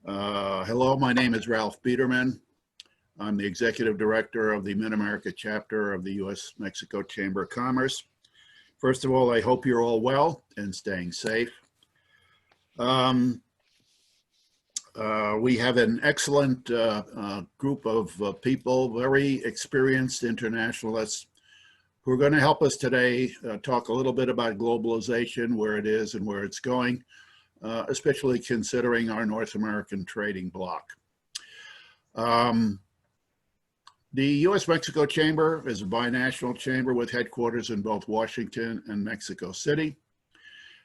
Hello, my name is Ralph Biederman. I'm the Executive Director of the Mid-America Chapter of the U.S.-Mexico Chamber of Commerce. First of all, I hope you're all well and staying safe. We have an excellent group of people, very experienced internationalists, who are going to help us today talk a little bit about globalization, where it is and where it's going, especially considering our North American trading bloc. The U.S.-Mexico Chamber is a binational chamber with headquarters in both Washington and Mexico City.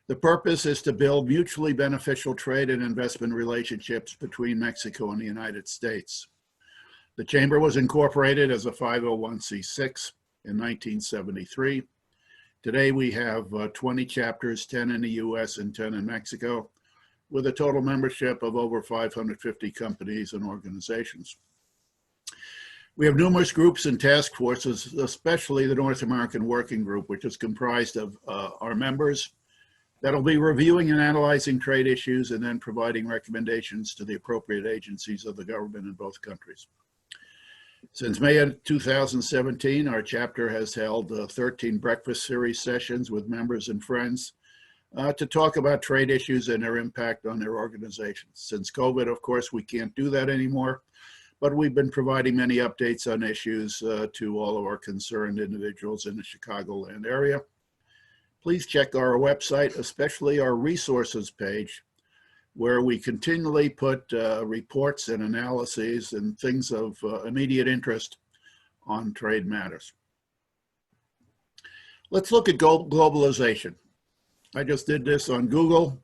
The purpose is to build mutually beneficial trade and investment relationships between Mexico and the United States. The chamber was incorporated as a 501c6 in 1973. Today we have 20 chapters, 10 in the US and 10 in Mexico, with a total membership of over 550 companies and organizations. We have numerous groups and task forces, especially the North American Working Group, which is comprised of our members that'll be reviewing and analyzing trade issues and then providing recommendations to the appropriate agencies of the government in both countries. Since May of 2017, our chapter has held 13 breakfast series sessions with members and friends to talk about trade issues and their impact on their organizations. Since COVID, of course, we can't do that anymore, but we've been providing many updates on issues to all of our concerned individuals in the Chicagoland area. Please check our website, especially our resources page, where we continually put reports and analyses and things of immediate interest on trade matters. Let's look at globalization. I just did this on Google,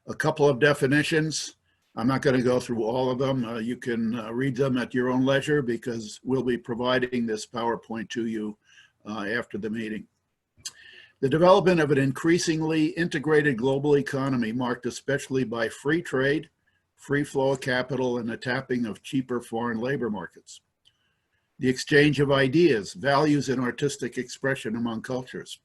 a couple of definitions. I'm not going to go through all of them. You can read them at your own leisure because we'll be providing this PowerPoint to you after the meeting. The development of an increasingly integrated global economy marked especially by free trade, free flow of capital, and the tapping of cheaper foreign labor markets. The exchange of ideas, values, and artistic expression among cultures.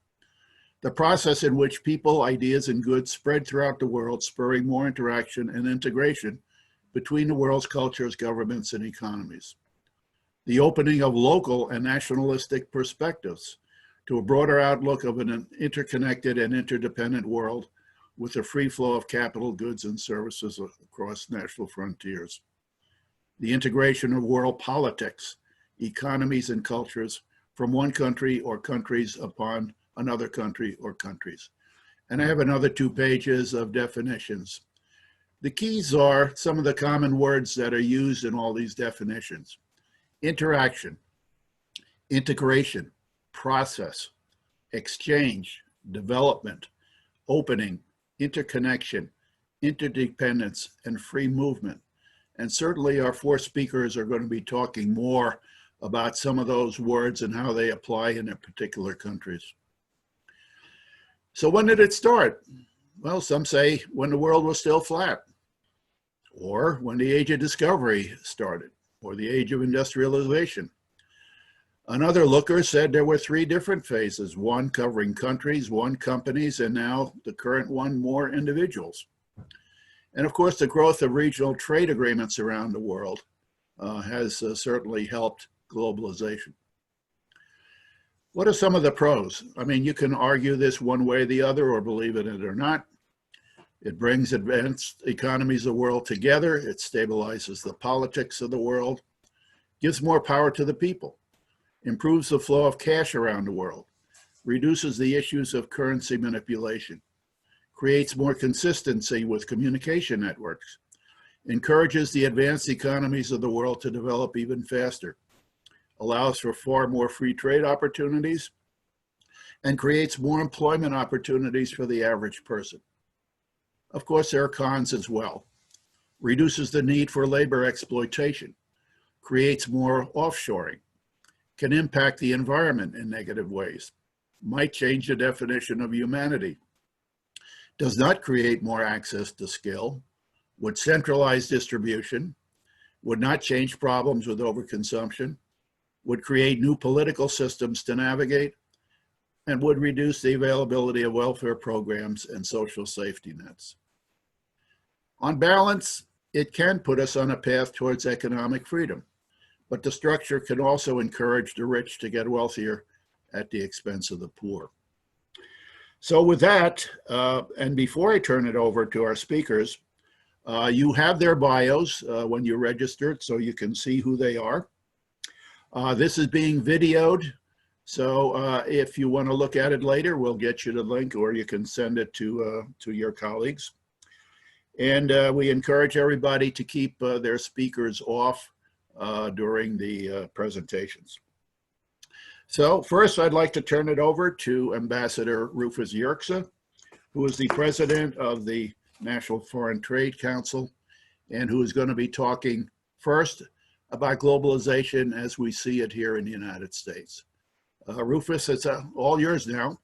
The process in which people, ideas, and goods spread throughout the world, spurring more interaction and integration between the world's cultures, governments, and economies. The opening of local and nationalistic perspectives to a broader outlook of an interconnected and interdependent world with a free flow of capital, goods, and services across national frontiers. The integration of world politics, economies, and cultures from one country or countries upon another country or countries. And I have another 2 pages of definitions. The keys are some of the common words that are used in all these definitions. Interaction, integration, process, exchange, development, opening, interconnection, interdependence, and free movement. And certainly our 4 speakers are going to be talking more about some of those words and how they apply in their particular countries. So when did it start? Well, some say when the world was still flat, or when the age of discovery started, or the age of industrialization. Another looker said there were 3 different phases, one covering countries, one companies, and now the current one, more individuals. And of course, the growth of regional trade agreements around the world has certainly helped globalization. What are some of the pros? I mean, you can argue this one way or the other, or believe in it or not. It brings advanced economies of the world together. It stabilizes the politics of the world, gives more power to the people, improves the flow of cash around the world, reduces the issues of currency manipulation, creates more consistency with communication networks, encourages the advanced economies of the world to develop even faster, allows for far more free trade opportunities, and creates more employment opportunities for the average person. Of course, there are cons as well. Reduces the need for labor exploitation, creates more offshoring, can impact the environment in negative ways, might change the definition of humanity, does not create more access to skill, would centralize distribution, would not change problems with overconsumption, would create new political systems to navigate, and would reduce the availability of welfare programs and social safety nets. On balance, it can put us on a path towards economic freedom, but the structure can also encourage the rich to get wealthier at the expense of the poor. So with that, and before I turn it over to our speakers, you have their bios when you registered, so you can see who they are. This is being videoed, so if you want to look at it later, we'll get you the link, or you can send it to your colleagues. And we encourage everybody to keep their speakers off during the presentations. So first, I'd like to turn it over to Ambassador Rufus Yerxa, who is the president of the National Foreign Trade Council, and who is going to be talking first about globalization as we see it here in the United States. Rufus, it's all yours now.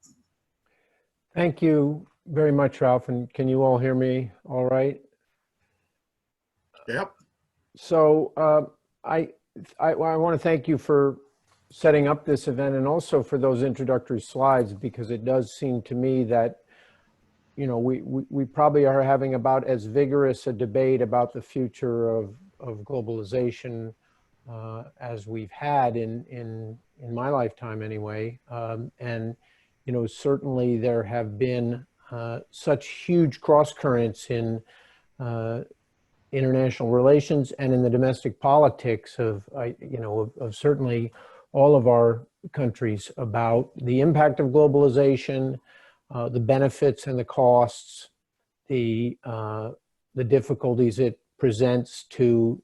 Thank you very much, Ralph. And can you all hear me all right? Yep. So I want to thank you for setting up this event, and also for those introductory slides, because it does seem to me that, you know, we probably are having about as vigorous a debate about the future of globalization as we've had in my lifetime anyway. And, you know, certainly there have been such huge cross currents in international relations and in the domestic politics of certainly all of our countries about the impact of globalization, the benefits and the costs, the difficulties it presents to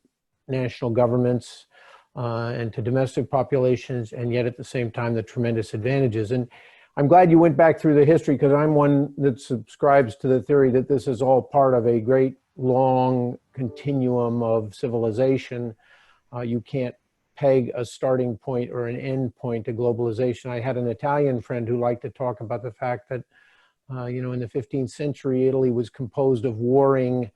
national governments and to domestic populations, and yet at the same time the tremendous advantages. And I'm glad you went back through the history, because I'm one that subscribes to the theory that this is all part of a great long continuum of civilization. You can't peg a starting point or an end point to globalization. I had an Italian friend who liked to talk about the fact that, you know, in the 15th century, Italy was composed of warring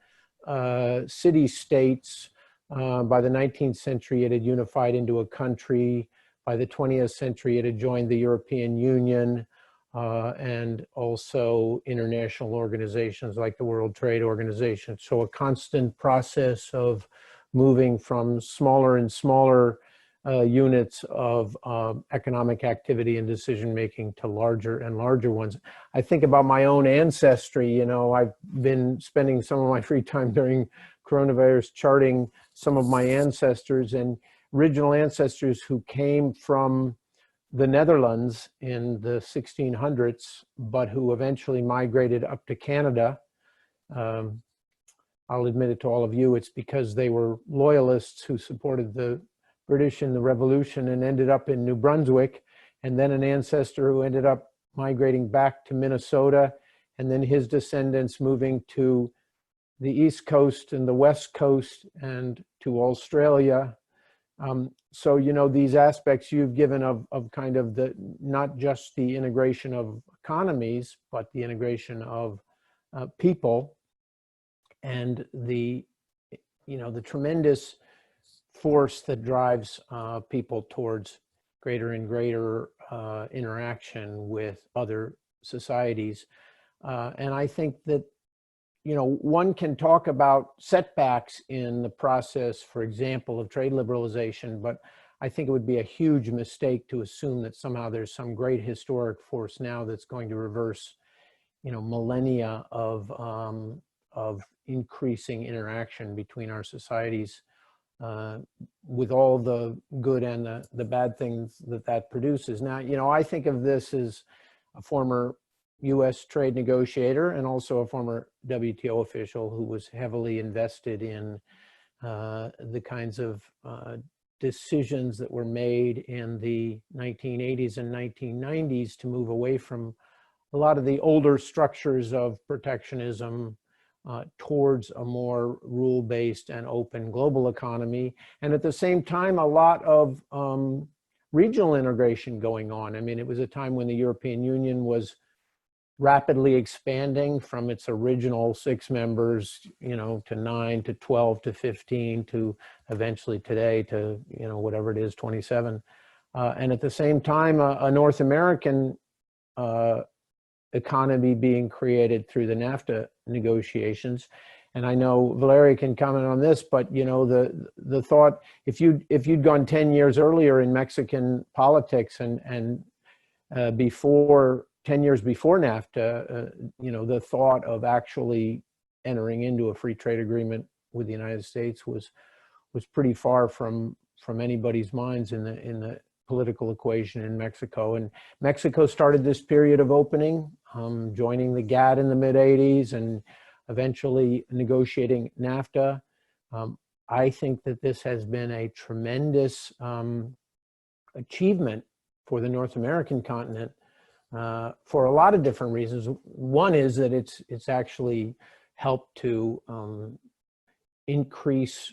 city-states. By the 19th century, it had unified into a country. By the 20th century, it had joined the European Union and also international organizations like the World Trade Organization. So a constant process of moving from smaller and smaller units of economic activity and decision-making to larger and larger ones. I think about my own ancestry. You know, I've been spending some of my free time during coronavirus charting some of my ancestors and original ancestors who came from the Netherlands in the 1600s, but who eventually migrated up to Canada. I'll admit it to all of you, it's because they were loyalists who supported the British in the Revolution and ended up in New Brunswick, and then an ancestor who ended up migrating back to Minnesota, and then his descendants moving to the East Coast and the West Coast and to Australia. So, you know, these aspects you've given of kind of the, not just the integration of economies, but the integration of people, and the, you know, the tremendous force that drives people towards greater and greater interaction with other societies. And I think that, you know, one can talk about setbacks in the process, for example, of trade liberalization, but I think it would be a huge mistake to assume that somehow there's some great historic force now that's going to reverse, you know, millennia of increasing interaction between our societies, with all the good and the bad things that that produces. Now, you know, I think of this as a former U.S. trade negotiator and also a former WTO official who was heavily invested in the kinds of decisions that were made in the 1980s and 1990s to move away from a lot of the older structures of protectionism towards a more rule-based and open global economy. And at the same time, a lot of regional integration going on. I mean, it was a time when the European Union was rapidly expanding from its original 6 members, you know, to 9 to 12 to 15 to eventually today to, you know, whatever it is, 27. And at the same time, a North American economy being created through the NAFTA negotiations. and I know Valeria can comment on this, but you know, the thought, if you'd gone 10 years earlier in Mexican politics and before 10 years before NAFTA, you know, the thought of actually entering into a free trade agreement with the United States was pretty far from anybody's minds in the political equation in Mexico. And Mexico started this period of opening, joining the GATT in the mid-'80s and eventually negotiating NAFTA. I think that this has been a tremendous achievement for the North American continent for a lot of different reasons. One is that it's actually helped to increase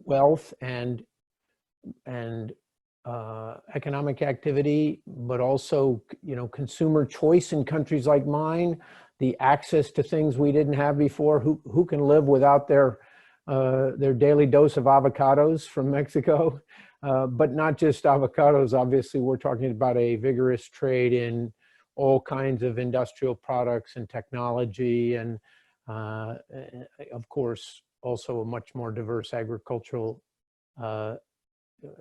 wealth and economic activity, but also, you know, consumer choice in countries like mine, the access to things we didn't have before. Who can live without their daily dose of avocados from Mexico? But not just avocados. Obviously, we're talking about a vigorous trade in all kinds of industrial products and technology, and of course, also a much more diverse agricultural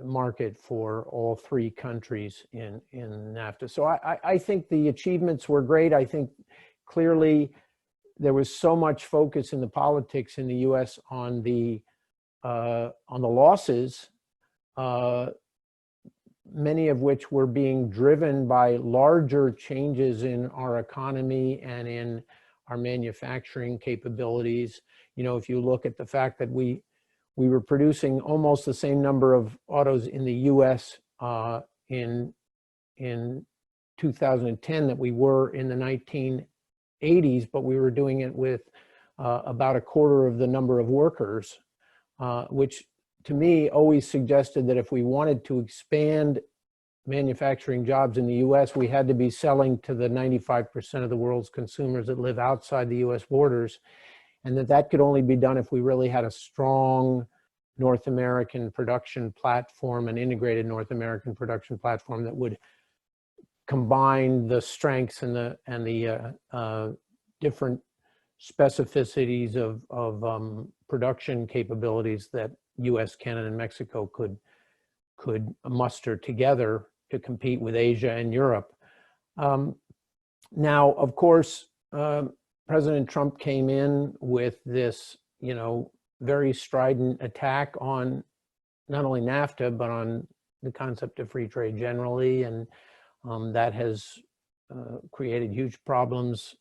market for all three countries in NAFTA. So I think the achievements were great. I think clearly there was so much focus in the politics in the U.S. on the losses, many of which were being driven by larger changes in our economy and in our manufacturing capabilities. You know, if you look at the fact that we were producing almost the same number of autos in the U.S. In 2010 that we were in the 1980s, but we were doing it with about a quarter of the number of workers, which to me always suggested that if we wanted to expand manufacturing jobs in the U.S., we had to be selling to the 95% of the world's consumers that live outside the U.S. borders, and that could only be done if we really had a strong North American production platform, an integrated North American production platform that would combine the strengths and the different specificities of production capabilities that U.S., Canada, and Mexico could muster together to compete with Asia and Europe. Now, of course, President Trump came in with this, you know, very strident attack on not only NAFTA, but on the concept of free trade generally. And that has created huge problems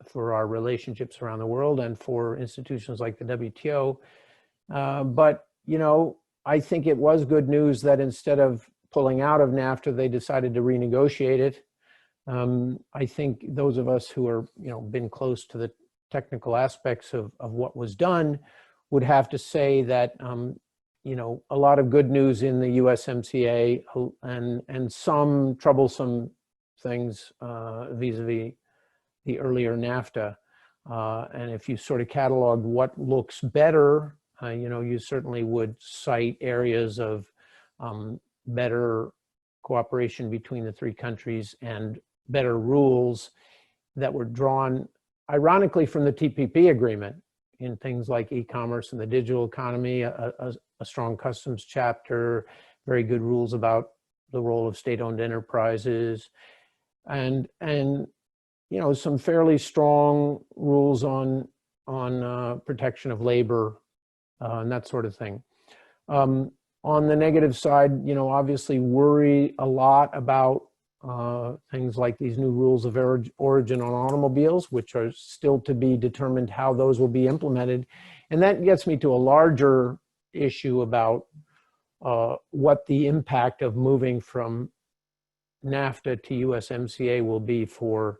for our relationships around the world and for institutions like the WTO. But, you know, I think it was good news that instead of pulling out of NAFTA, they decided to renegotiate it. I think those of us who are, you know, been close to the technical aspects of what was done would have to say that, you know, a lot of good news in the USMCA and some troublesome things vis-a-vis the earlier NAFTA. And if you sort of catalog what looks better, you know, you certainly would cite areas of better cooperation between the three countries and better rules that were drawn, ironically, from the TPP agreement in things like e-commerce and the digital economy, a strong customs chapter, very good rules about the role of state-owned enterprises, and you know, some fairly strong rules on protection of labor and that sort of thing. On the negative side, you know, obviously worry a lot about things like these new rules of origin on automobiles, which are still to be determined how those will be implemented. And that gets me to a larger issue about what the impact of moving from NAFTA to USMCA will be for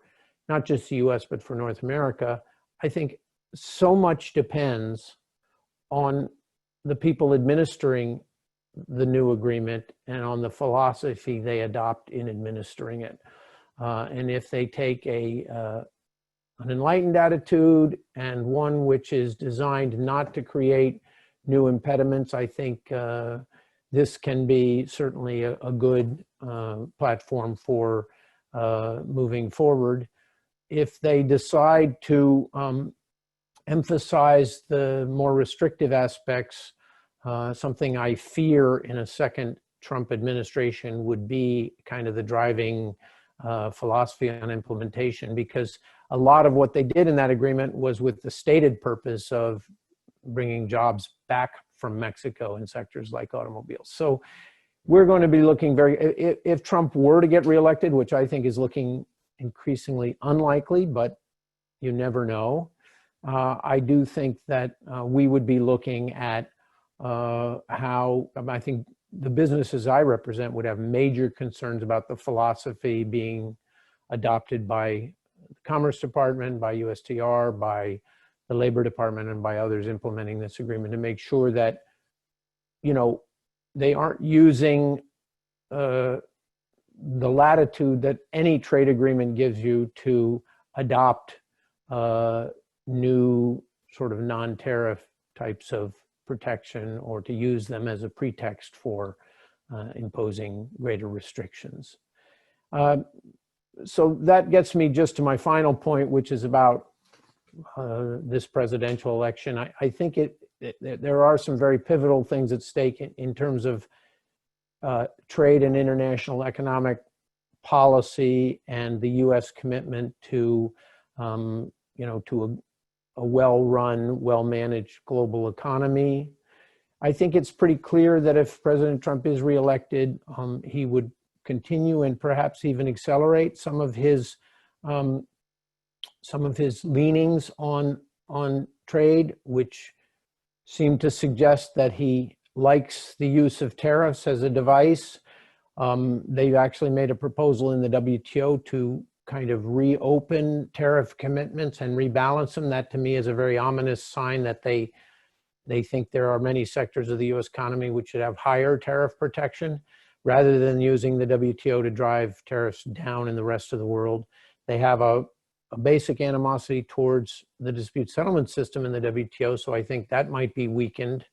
not just the US, but for North America. I think so much depends on the people administering the new agreement and on the philosophy they adopt in administering it. And if they take an enlightened attitude and one which is designed not to create new impediments, I think this can be certainly a good platform for moving forward. If they decide to emphasize the more restrictive aspects. Something I fear in a second Trump administration would be kind of the driving philosophy on implementation, because a lot of what they did in that agreement was with the stated purpose of bringing jobs back from Mexico in sectors like automobiles. So we're going to be looking if Trump were to get reelected, which I think is looking increasingly unlikely, but you never know. I do think that we would be looking at how, I think the businesses I represent would have major concerns about the philosophy being adopted by the Commerce Department, by USTR, by the Labor Department, and by others implementing this agreement, to make sure that, you know, they aren't using the latitude that any trade agreement gives you to adopt new sort of non-tariff types of protection, or to use them as a pretext for imposing greater restrictions. So that gets me just to my final point, which is about this presidential election. I think there are some very pivotal things at stake in terms of trade and international economic policy, and the U.S. commitment to, you know, to a well-run, well-managed global economy. I think it's pretty clear that if President Trump is reelected, he would continue and perhaps even accelerate some of his leanings on trade, which seem to suggest that he likes the use of tariffs as a device. They've actually made a proposal in the WTO to kind of reopen tariff commitments and rebalance them. That to me is a very ominous sign that they think there are many sectors of the US economy which should have higher tariff protection, rather than using the WTO to drive tariffs down in the rest of the world. They have a basic animosity towards the dispute settlement system in the WTO, so I think that might be weakened.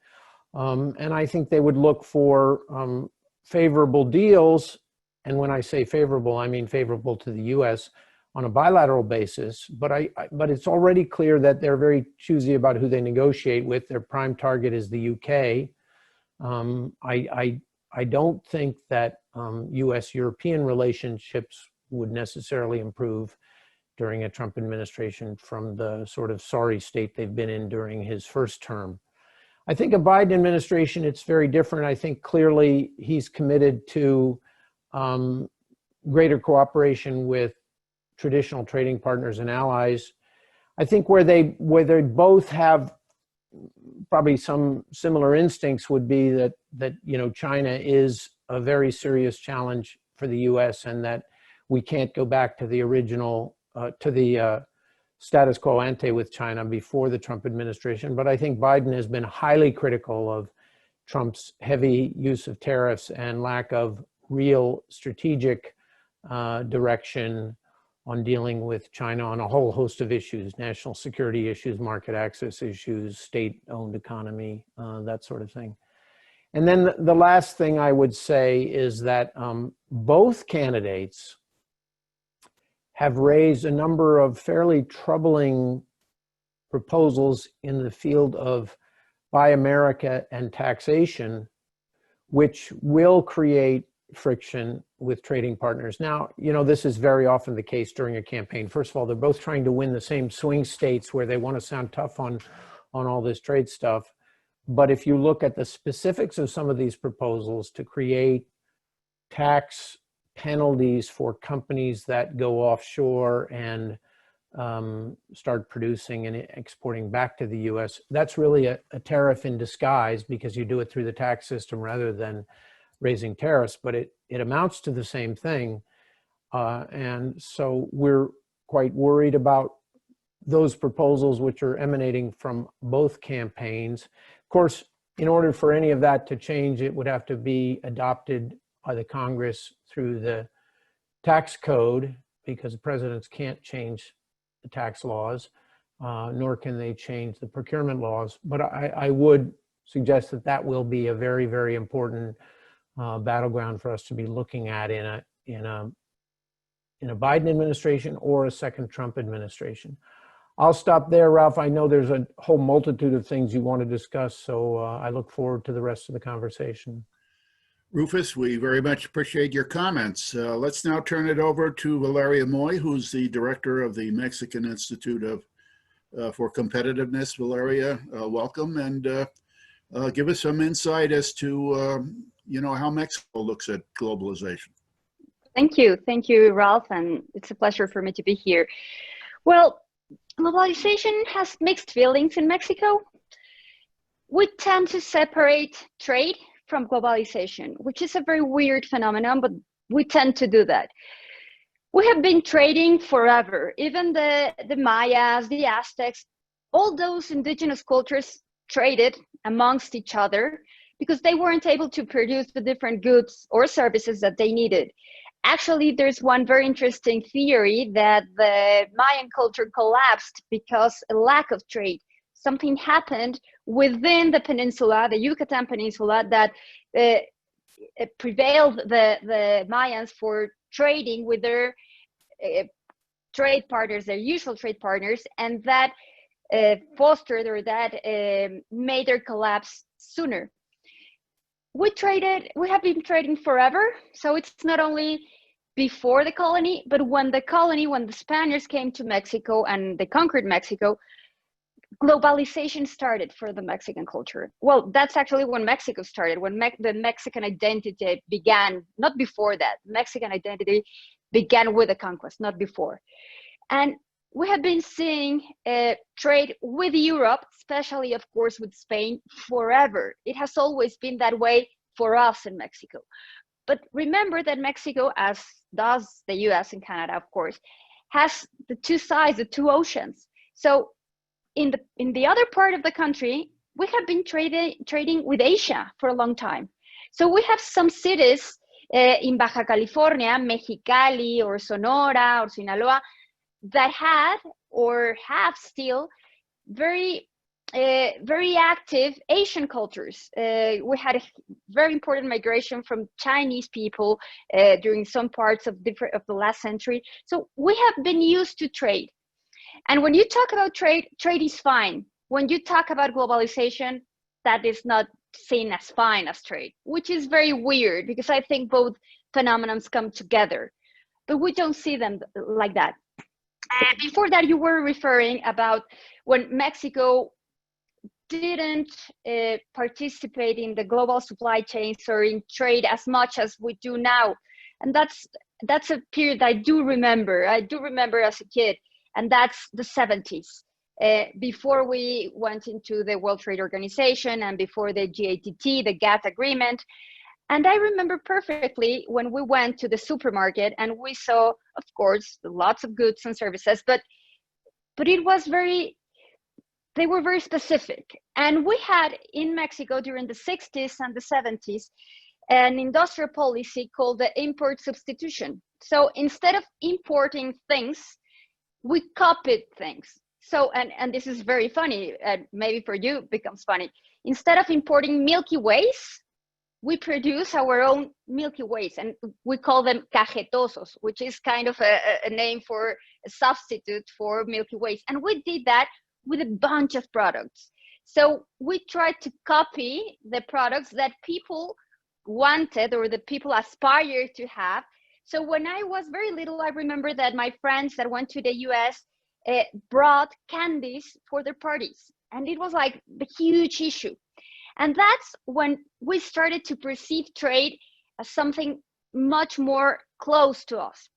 And I think they would look for favorable deals. And when I say favorable, I mean favorable to the US on a bilateral basis. But it's already clear that they're very choosy about who they negotiate with. Their prime target is the UK. I don't think that US-European relationships would necessarily improve during a Trump administration from the sort of sorry state they've been in during his first term. I think a Biden administration, it's very different. I think clearly he's committed to greater cooperation with traditional trading partners and allies. I think where they both have probably some similar instincts would be that you know, China is a very serious challenge for the US, and that we can't go back to the original to the status quo ante with China before the Trump administration. But I think Biden has been highly critical of Trump's heavy use of tariffs and lack of real strategic direction on dealing with China on a whole host of issues: national security issues, market access issues, state-owned economy, that sort of thing. And then the last thing I would say is that both candidates have raised a number of fairly troubling proposals in the field of Buy America and taxation, which will create friction with trading partners. Now, you know, this is very often the case during a campaign. First of all, they're both trying to win the same swing states where they want to sound tough on all this trade stuff. But if you look at the specifics of some of these proposals to create tax penalties for companies that go offshore and start producing and exporting back to the US, that's really a tariff in disguise, because you do it through the tax system rather than raising tariffs, but it amounts to the same thing. And so we're quite worried about those proposals, which are emanating from both campaigns. Of course, in order for any of that to change, it would have to be adopted by the Congress through the tax code, because the presidents can't change the tax laws, nor can they change the procurement laws. But I would suggest that that will be a very, very important battleground for us to be looking at in a Biden administration or a second Trump administration. I'll stop there, Ralph. I know there's a whole multitude of things you want to discuss, so I look forward to the rest of the conversation. Rufus, we very much appreciate your comments. Let's now turn it over to Valeria Moy, who's the director of the Mexican Institute for Competitiveness. Valeria, welcome, and give us some insight as to how Mexico looks at globalization. Thank you, Ralph, and it's a pleasure for me to be here. Well, globalization has mixed feelings in Mexico. We tend to separate trade from globalization, which is a very weird phenomenon, but we tend to do that. We have been trading forever. Even the Mayas, the Aztecs, all those indigenous cultures traded amongst each other because they weren't able to produce the different goods or services that they needed. Actually, there's one very interesting theory that the Mayan culture collapsed because a lack of trade. Something happened within the peninsula, the Yucatan Peninsula, that prevailed the Mayans for trading with their trade partners, their usual trade partners, and that fostered or that made their collapse sooner. We have been trading forever, so it's not only before the colony, but when the Spaniards came to Mexico and they conquered Mexico, globalization started for the Mexican culture. Well, that's actually when Mexico started, when the Mexican identity began, not before that. Mexican identity began with the conquest, not before. And we have been seeing trade with Europe, especially, of course, with Spain, forever. It has always been that way for us in Mexico. But remember that Mexico, as does the US and Canada, of course, has the two sides, the two oceans. So in the other part of the country, we have been trading with Asia for a long time. So we have some cities in Baja California, Mexicali or Sonora or Sinaloa, that had or have still very active Asian cultures. We had a very important migration from Chinese people during some parts of the last century. So we have been used to trade. And when you talk about trade, trade is fine. When you talk about globalization, that is not seen as fine as trade, which is very weird because I think both phenomena come together, but we don't see them like that. Before that, you were referring about when Mexico didn't participate in the global supply chains or in trade as much as we do now. And that's a period I do remember. I do remember as a kid, and that's the 70s. Before we went into the World Trade Organization and before the GATT, the GATT agreement. And I remember perfectly when we went to the supermarket and we saw, of course, lots of goods and services, but it was they were very specific. And we had in Mexico during the 60s and the 70s, an industrial policy called the import substitution. So instead of importing things, we copied things. So, and this is very funny, and maybe for you it becomes funny. Instead of importing Milky Ways, we produce our own Milky Ways, and we call them cajetosos, which is kind of a name for a substitute for Milky Ways. And we did that with a bunch of products. So we tried to copy the products that people wanted or the people aspired to have. So when I was very little, I remember that my friends that went to the US brought candies for their parties. And it was like the huge issue. And that's when we started to perceive trade as something much more close to us.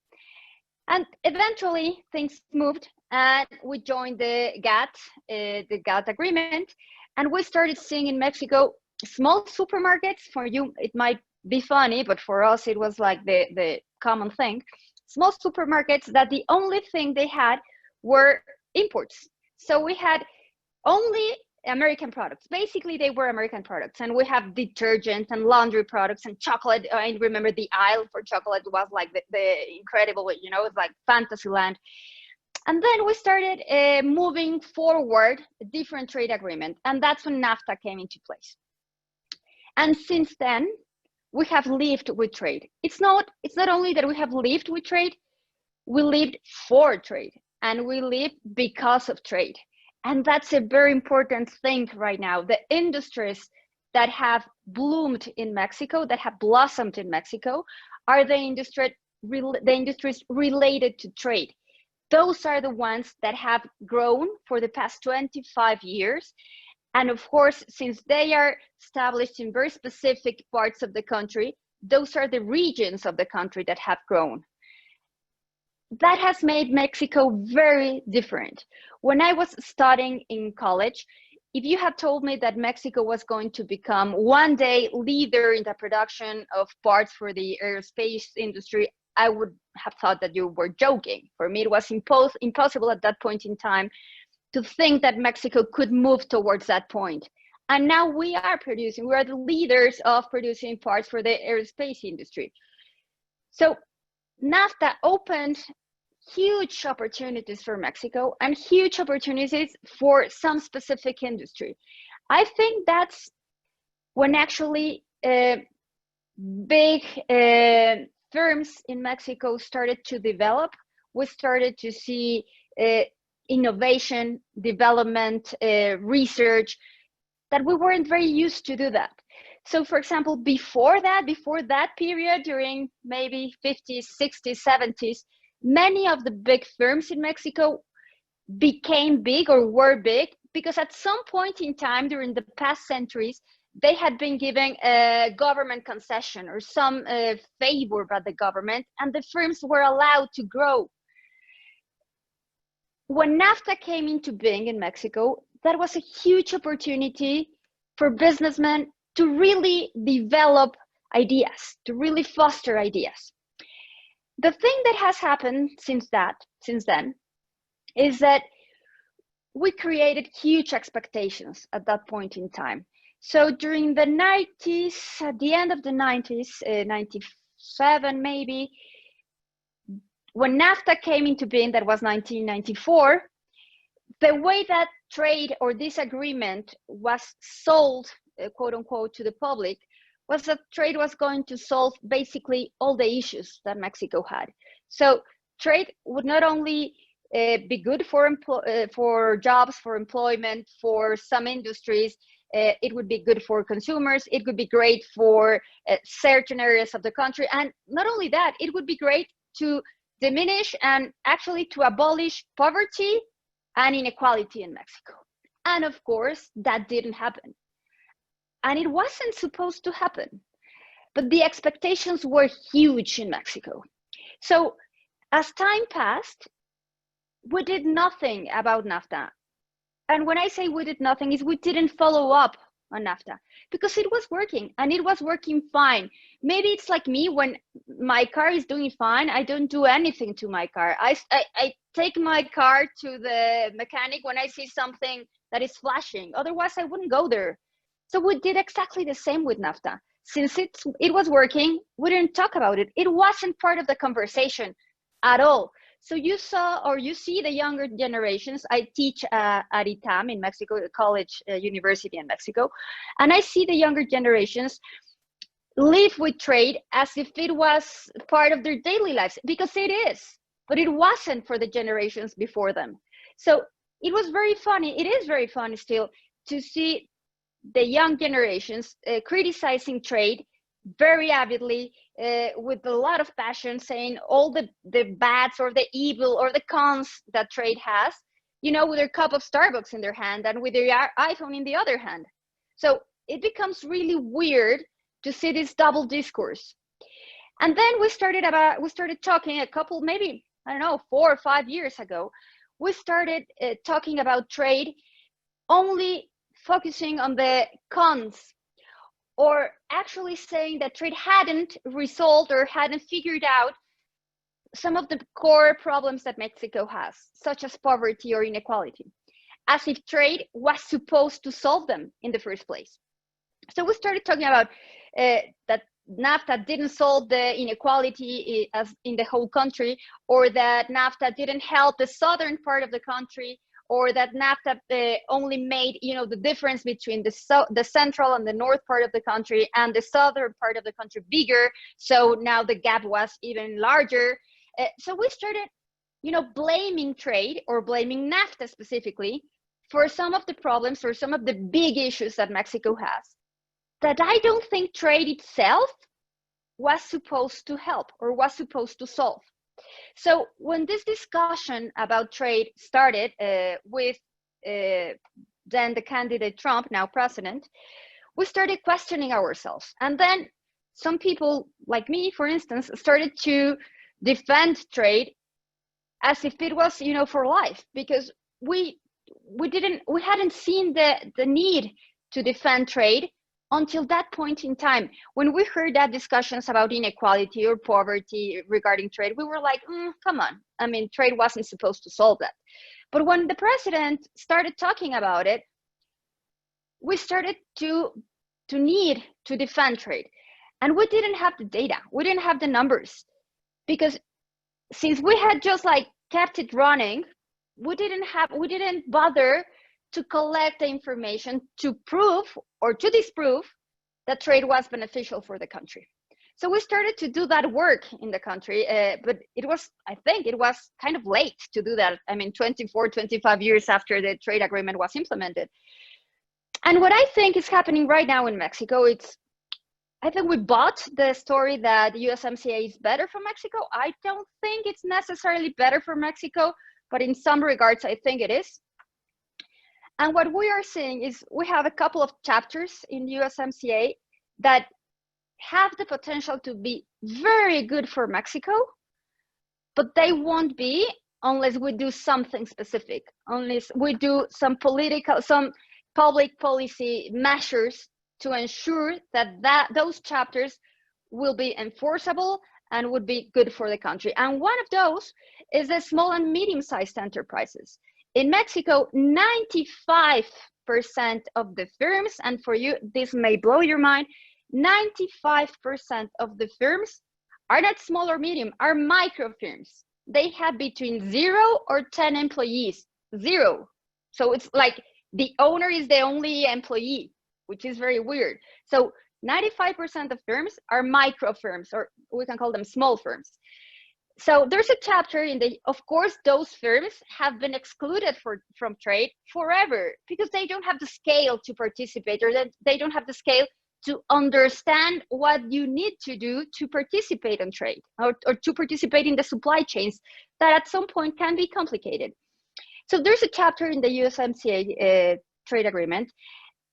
And eventually things moved and we joined the GATT agreement. And we started seeing in Mexico small supermarkets. For you, it might be funny, but for us, it was like the common thing. Small supermarkets that the only thing they had were imports. So we had only American products. Basically, they were American products. And we have detergent and laundry products and chocolate. I remember the aisle for chocolate was like the incredible, it's like fantasy land. And then we started moving forward a different trade agreement. And that's when NAFTA came into place. And since then, we have lived with trade. It's not only that we have lived with trade, we lived for trade. and we live because of trade. And that's a very important thing right now. The industries that have bloomed in Mexico, that have blossomed in Mexico, are the industries related to trade. Those are the ones that have grown for the past 25 years. And of course, since they are established in very specific parts of the country, those are the regions of the country that have grown. That has made Mexico very different. When I was studying in college, if you had told me that Mexico was going to become one day leader in the production of parts for the aerospace industry, I would have thought that you were joking. For me, it was impossible at that point in time to think that Mexico could move towards that point. And now we are the leaders of producing parts for the aerospace industry. So NAFTA opened huge opportunities for Mexico and huge opportunities for some specific industry. I think that's when actually big firms in Mexico started to develop. We started to see innovation, development, research, that we weren't very used to do that. So for example, before that period, during maybe 50s, 60s, 70s, many of the big firms in Mexico became big or were big because at some point in time during the past centuries, they had been given a government concession or some favor by the government, and the firms were allowed to grow. When NAFTA came into being in Mexico, that was a huge opportunity for businessmen to really develop ideas, to really foster ideas. The thing that has happened since then, is that we created huge expectations at that point in time. So during the 90s, at the end of the 90s, 97 maybe, when NAFTA came into being, that was 1994, the way that trade or this agreement was sold, quote unquote, to the public, was that trade was going to solve basically all the issues that Mexico had. So trade would not only be good for jobs, for employment, for some industries, it would be good for consumers, it would be great for certain areas of the country, and not only that, it would be great to diminish and actually to abolish poverty and inequality in Mexico. And of course, that didn't happen. And it wasn't supposed to happen. But the expectations were huge in Mexico. So as time passed, we did nothing about NAFTA. And when I say we did nothing, is we didn't follow up on NAFTA because it was working and it was working fine. Maybe it's like me, when my car is doing fine, I don't do anything to my car. I take my car to the mechanic when I see something that is flashing. Otherwise, I wouldn't go there. So we did exactly the same with NAFTA. Since it was working, we didn't talk about it. It wasn't part of the conversation at all. So you see the younger generations. I teach at ITAM in Mexico, a college university in Mexico, and I see the younger generations live with trade as if it was part of their daily lives, because it is, but it wasn't for the generations before them. So it was very funny. It is very funny still to see the young generations criticizing trade very avidly, with a lot of passion, saying all the bads or the evil or the cons that trade has, with their cup of Starbucks in their hand and with their iPhone in the other hand. So it becomes really weird to see this double discourse. And then we started talking a couple, maybe, 4 or 5 years ago, we started talking about trade only focusing on the cons, or actually saying that trade hadn't resolved or hadn't figured out some of the core problems that Mexico has, such as poverty or inequality, as if trade was supposed to solve them in the first place. So we started talking about that NAFTA didn't solve the inequality as in the whole country, or that NAFTA didn't help the southern part of the country, or that NAFTA only made the difference between the central and the north part of the country and the southern part of the country bigger. So now the gap was even larger. So we started, blaming trade or blaming NAFTA specifically for some of the problems or some of the big issues that Mexico has, that I don't think trade itself was supposed to help or was supposed to solve. So when this discussion about trade started with then the candidate Trump, now president, we started questioning ourselves. And then some people like me, for instance, started to defend trade as if it was, for life, because we hadn't seen the need to defend trade until that point in time. When we heard that discussions about inequality or poverty regarding trade, we were like, come on. I mean, trade wasn't supposed to solve that. But when the president started talking about it, we started to need to defend trade. And we didn't have the data. We didn't have the numbers, because since we had just kept it running, we didn't bother to collect the information to prove or to disprove that trade was beneficial for the country. So we started to do that work in the country, but I think it was kind of late to do that. I mean, 24, 25 years after the trade agreement was implemented. And what I think is happening right now in Mexico, I think we bought the story that USMCA is better for Mexico. I don't think it's necessarily better for Mexico, but in some regards, I think it is. And what we are seeing is we have a couple of chapters in USMCA that have the potential to be very good for Mexico, but they won't be unless we do something specific, unless we do some public policy measures to ensure that those chapters will be enforceable and would be good for the country. And one of those is the small and medium-sized enterprises. In Mexico, 95% of the firms, and for you, this may blow your mind, 95% of the firms are not small or medium, are micro firms. They have between 0 or 10 employees, 0. So it's like the owner is the only employee, which is very weird. So 95% of firms are micro firms, or we can call them small firms. So there's a chapter of course, those firms have been excluded from trade forever because they don't have the scale to participate, or they don't have the scale to understand what you need to do to participate in trade or to participate in the supply chains that at some point can be complicated. So there's a chapter in the USMCA trade agreement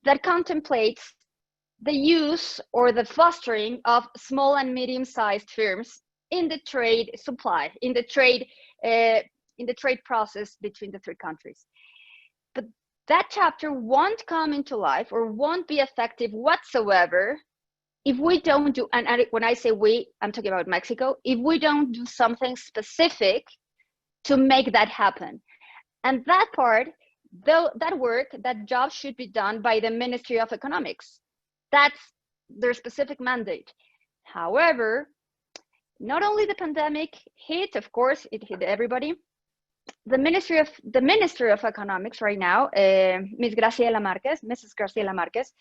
that contemplates the use or the fostering of small and medium-sized firms in the trade supply, in the trade process between the three countries. But that chapter won't come into life or won't be effective whatsoever if we don't do, and when I say we, I'm talking about Mexico, if we don't do something specific to make that happen. And that part, that work, that job should be done by the Ministry of Economics. That's their specific mandate. However, not only the pandemic hit, of course, it hit everybody. The Minister of Economics right now, Mrs. Graciela Marquez,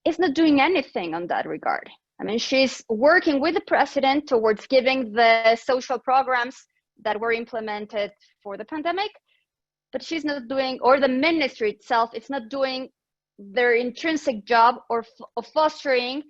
is not doing anything on that regard. I mean, she's working with the president towards giving the social programs that were implemented for the pandemic, but she's not doing, or the ministry itself, it's not doing their intrinsic job of fostering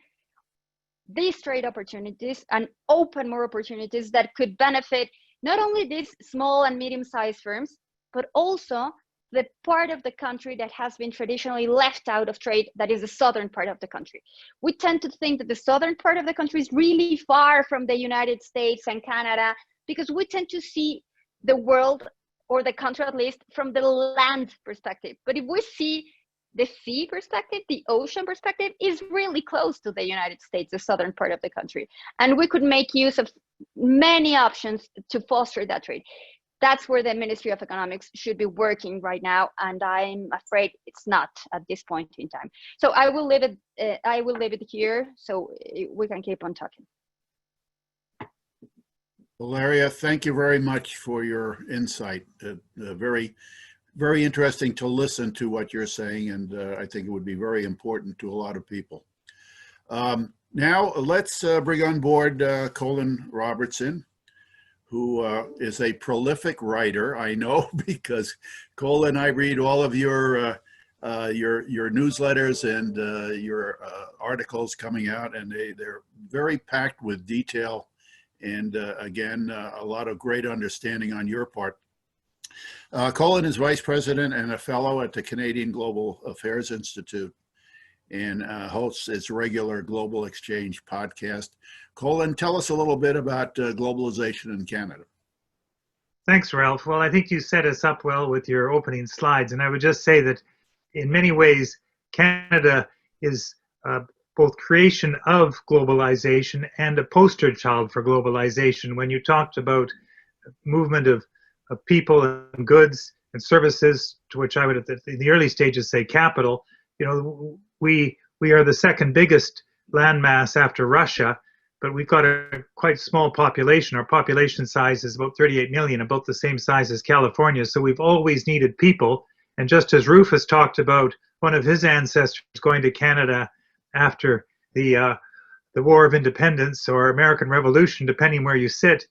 these trade opportunities and open more opportunities that could benefit not only these small and medium-sized firms, but also the part of the country that has been traditionally left out of trade, that is the southern part of the country. We tend to think that the southern part of the country is really far from the United States and Canada, because we tend to see the world, or the country at least, from the land perspective. But if we see the sea perspective, the ocean perspective, is really close to the United States, the southern part of the country. And we could make use of many options to foster that trade. That's where the Ministry of Economics should be working right now, and I'm afraid it's not at this point in time. So I will leave it here so we can keep on talking. Valeria, thank you very much for your insight. Very, very interesting to listen to what you're saying, and I think it would be very important to a lot of people. Now let's bring on board Colin Robertson, who is a prolific writer. I know because Cole and I read all of your newsletters and your articles coming out, and they're very packed with detail and again, a lot of great understanding on your part. Colin is vice president and a fellow at the Canadian Global Affairs Institute and hosts its regular Global Exchange podcast. Colin, tell us a little bit about globalization in Canada. Thanks, Ralph. Well, I think you set us up well with your opening slides, and I would just say that in many ways, Canada is both creation of globalization and a poster child for globalization. When you talked about movement of people and goods and services, to which I would, in the early stages, say capital, you know, we are the second biggest landmass after Russia, but we've got a quite small population. Our population size is about 38 million, about the same size as California. So we've always needed people. And just as Rufus talked about one of his ancestors going to Canada after the War of Independence or American Revolution, depending where you sit,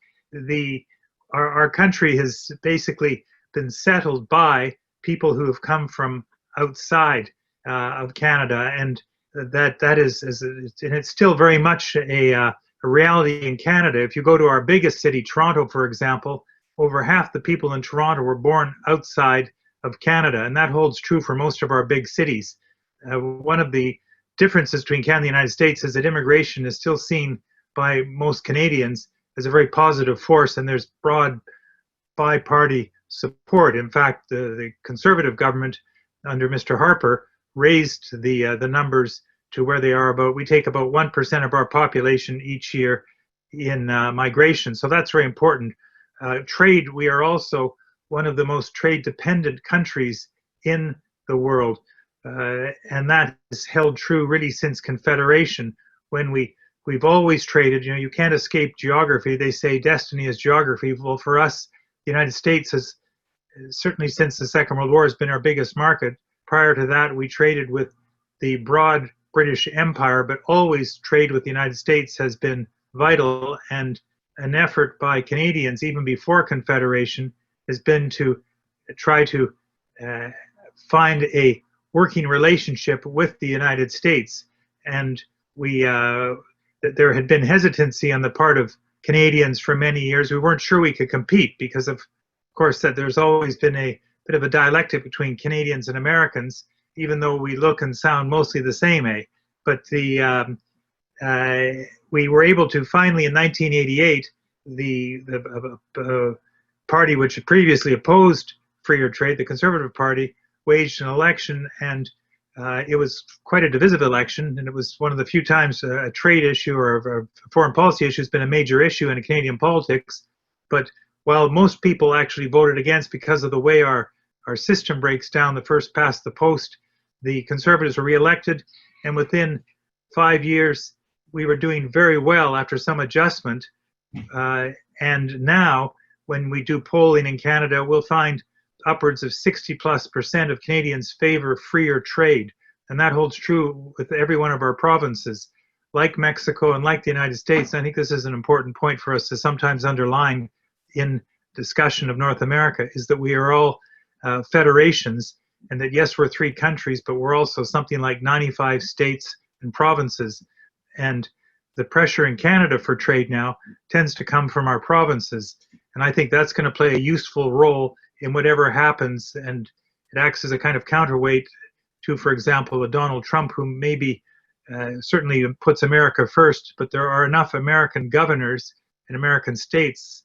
our country has basically been settled by people who have come from outside of Canada, and that is and it's still very much a reality in Canada. If you go to our biggest city, Toronto, for example, over half the people in Toronto were born outside of Canada, and that holds true for most of our big cities. One of the differences between Canada and the United States is that immigration is still seen by most Canadians as a very positive force, and there's broad bi-party support. In fact, the Conservative government under Mr. Harper raised the numbers to where they are. We take about 1% of our population each year in migration, so that's very important. Trade, we are also one of the most trade-dependent countries in the world, and that has held true really since Confederation, when we've always traded. You know, you can't escape geography. They say destiny is geography. Well, for us, the United States has, certainly since the Second World War, has been our biggest market. Prior to that, we traded with the broad British Empire, but always trade with the United States has been vital, and an effort by Canadians, even before Confederation, has been to try to find a working relationship with the United States. And there had been hesitancy on the part of Canadians for many years. We weren't sure we could compete because of course, that there's always been a bit of a dialectic between Canadians and Americans, even though we look and sound mostly the same, But we were able to finally, in 1988, the party which had previously opposed freer trade, the Conservative Party, waged an election, and it was quite a divisive election, and it was one of the few times a trade issue or a foreign policy issue has been a major issue in Canadian politics. But while most people actually voted against because of the way our system breaks down, the first past the post, the Conservatives were re-elected, and within 5 years we were doing very well after some adjustment. And now, when we do polling in Canada, we'll find upwards of 60+% of Canadians favor freer trade. And that holds true with every one of our provinces. Like Mexico and like the United States, I think this is an important point for us to sometimes underline in discussion of North America, is that we are all federations, and that yes, we're 3 countries, but we're also something like 95 states and provinces. And the pressure in Canada for trade now tends to come from our provinces. And I think that's going to play a useful role in whatever happens, and it acts as a kind of counterweight to, for example, a Donald Trump, who maybe certainly puts America first, but there are enough American governors and American states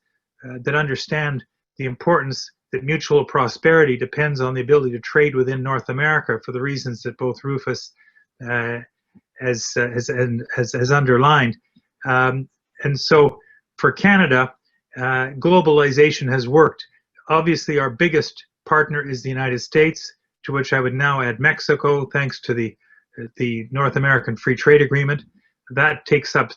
that understand the importance that mutual prosperity depends on the ability to trade within North America, for the reasons that both Rufus has underlined. And so for Canada, globalization has worked. Obviously, our biggest partner is the United States, to which I would now add Mexico, thanks to the North American Free Trade Agreement. That takes up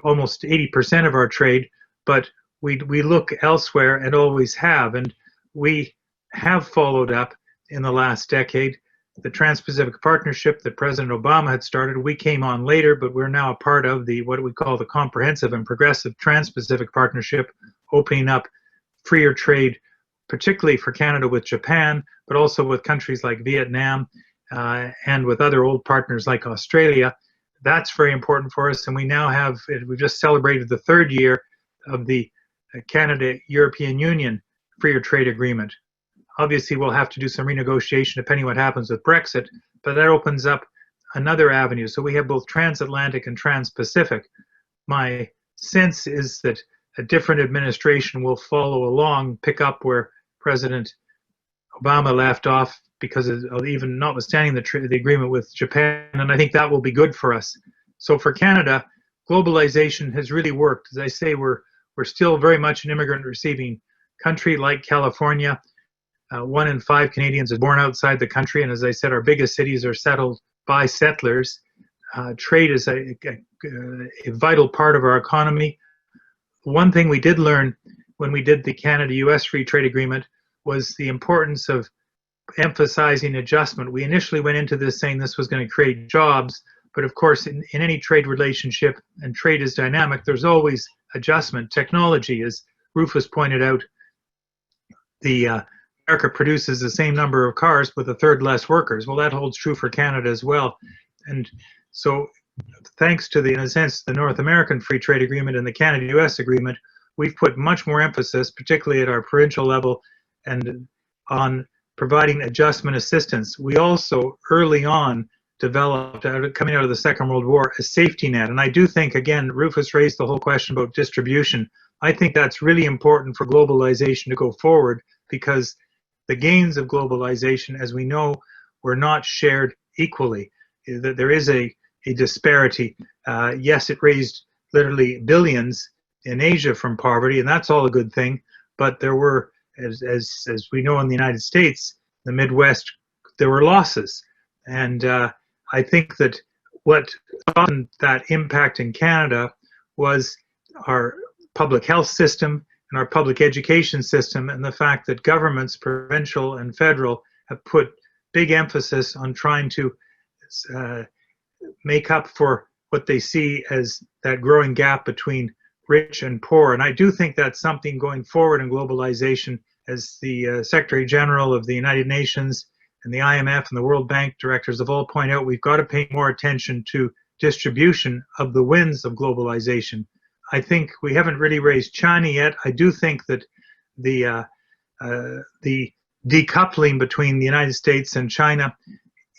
almost 80% of our trade, but we look elsewhere and always have. And we have followed up in the last decade the Trans-Pacific Partnership that President Obama had started. We came on later, but we're now a part of what we call the Comprehensive and Progressive Trans-Pacific Partnership opening up freer trade, particularly for Canada with Japan, but also with countries like Vietnam and with other old partners like Australia. That's very important for us. And we now have, we've just celebrated the 3rd year of the Canada-European Union freer trade agreement. Obviously, we'll have to do some renegotiation depending what happens with Brexit, but that opens up another avenue. So we have both transatlantic and trans-Pacific. My sense is that a different administration will follow along, pick up where President Obama left off, because of even notwithstanding the agreement with Japan, and I think that will be good for us. So for Canada, globalization has really worked. As I say, we're still very much an immigrant-receiving country like California. 1 in 5 Canadians is born outside the country, and as I said, our biggest cities are settled by settlers. Trade is a vital part of our economy. One thing we did learn when we did the Canada-US Free Trade Agreement was the importance of emphasizing adjustment. We initially went into this saying this was going to create jobs, but of course in any trade relationship, and trade is dynamic, there's always adjustment. Technology, as Rufus pointed out, America produces the same number of cars with 1/3 less workers. Well, that holds true for Canada as well. And so thanks to in a sense, the North American Free Trade Agreement and the Canada-US Agreement, we've put much more emphasis, particularly at our provincial level, and on providing adjustment assistance. We also early on developed, coming out of the Second World War, a safety net. And I do think, again, Rufus raised the whole question about distribution. I think that's really important for globalization to go forward, because the gains of globalization, as we know, were not shared equally. There is a disparity. Yes, it raised literally billions in Asia from poverty, and that's all a good thing. But there were, as we know in the United States, the Midwest, there were losses. And I think that what often that impact in Canada was our public health system and our public education system, and the fact that governments, provincial and federal, have put big emphasis on trying to make up for what they see as that growing gap between rich and poor. And I do think that's something going forward in globalization, as the Secretary General of the United Nations and the IMF and the World Bank directors have all pointed out, we've got to pay more attention to distribution of the wins of globalization. I think we haven't really raised China yet. I do think that the decoupling between the United States and China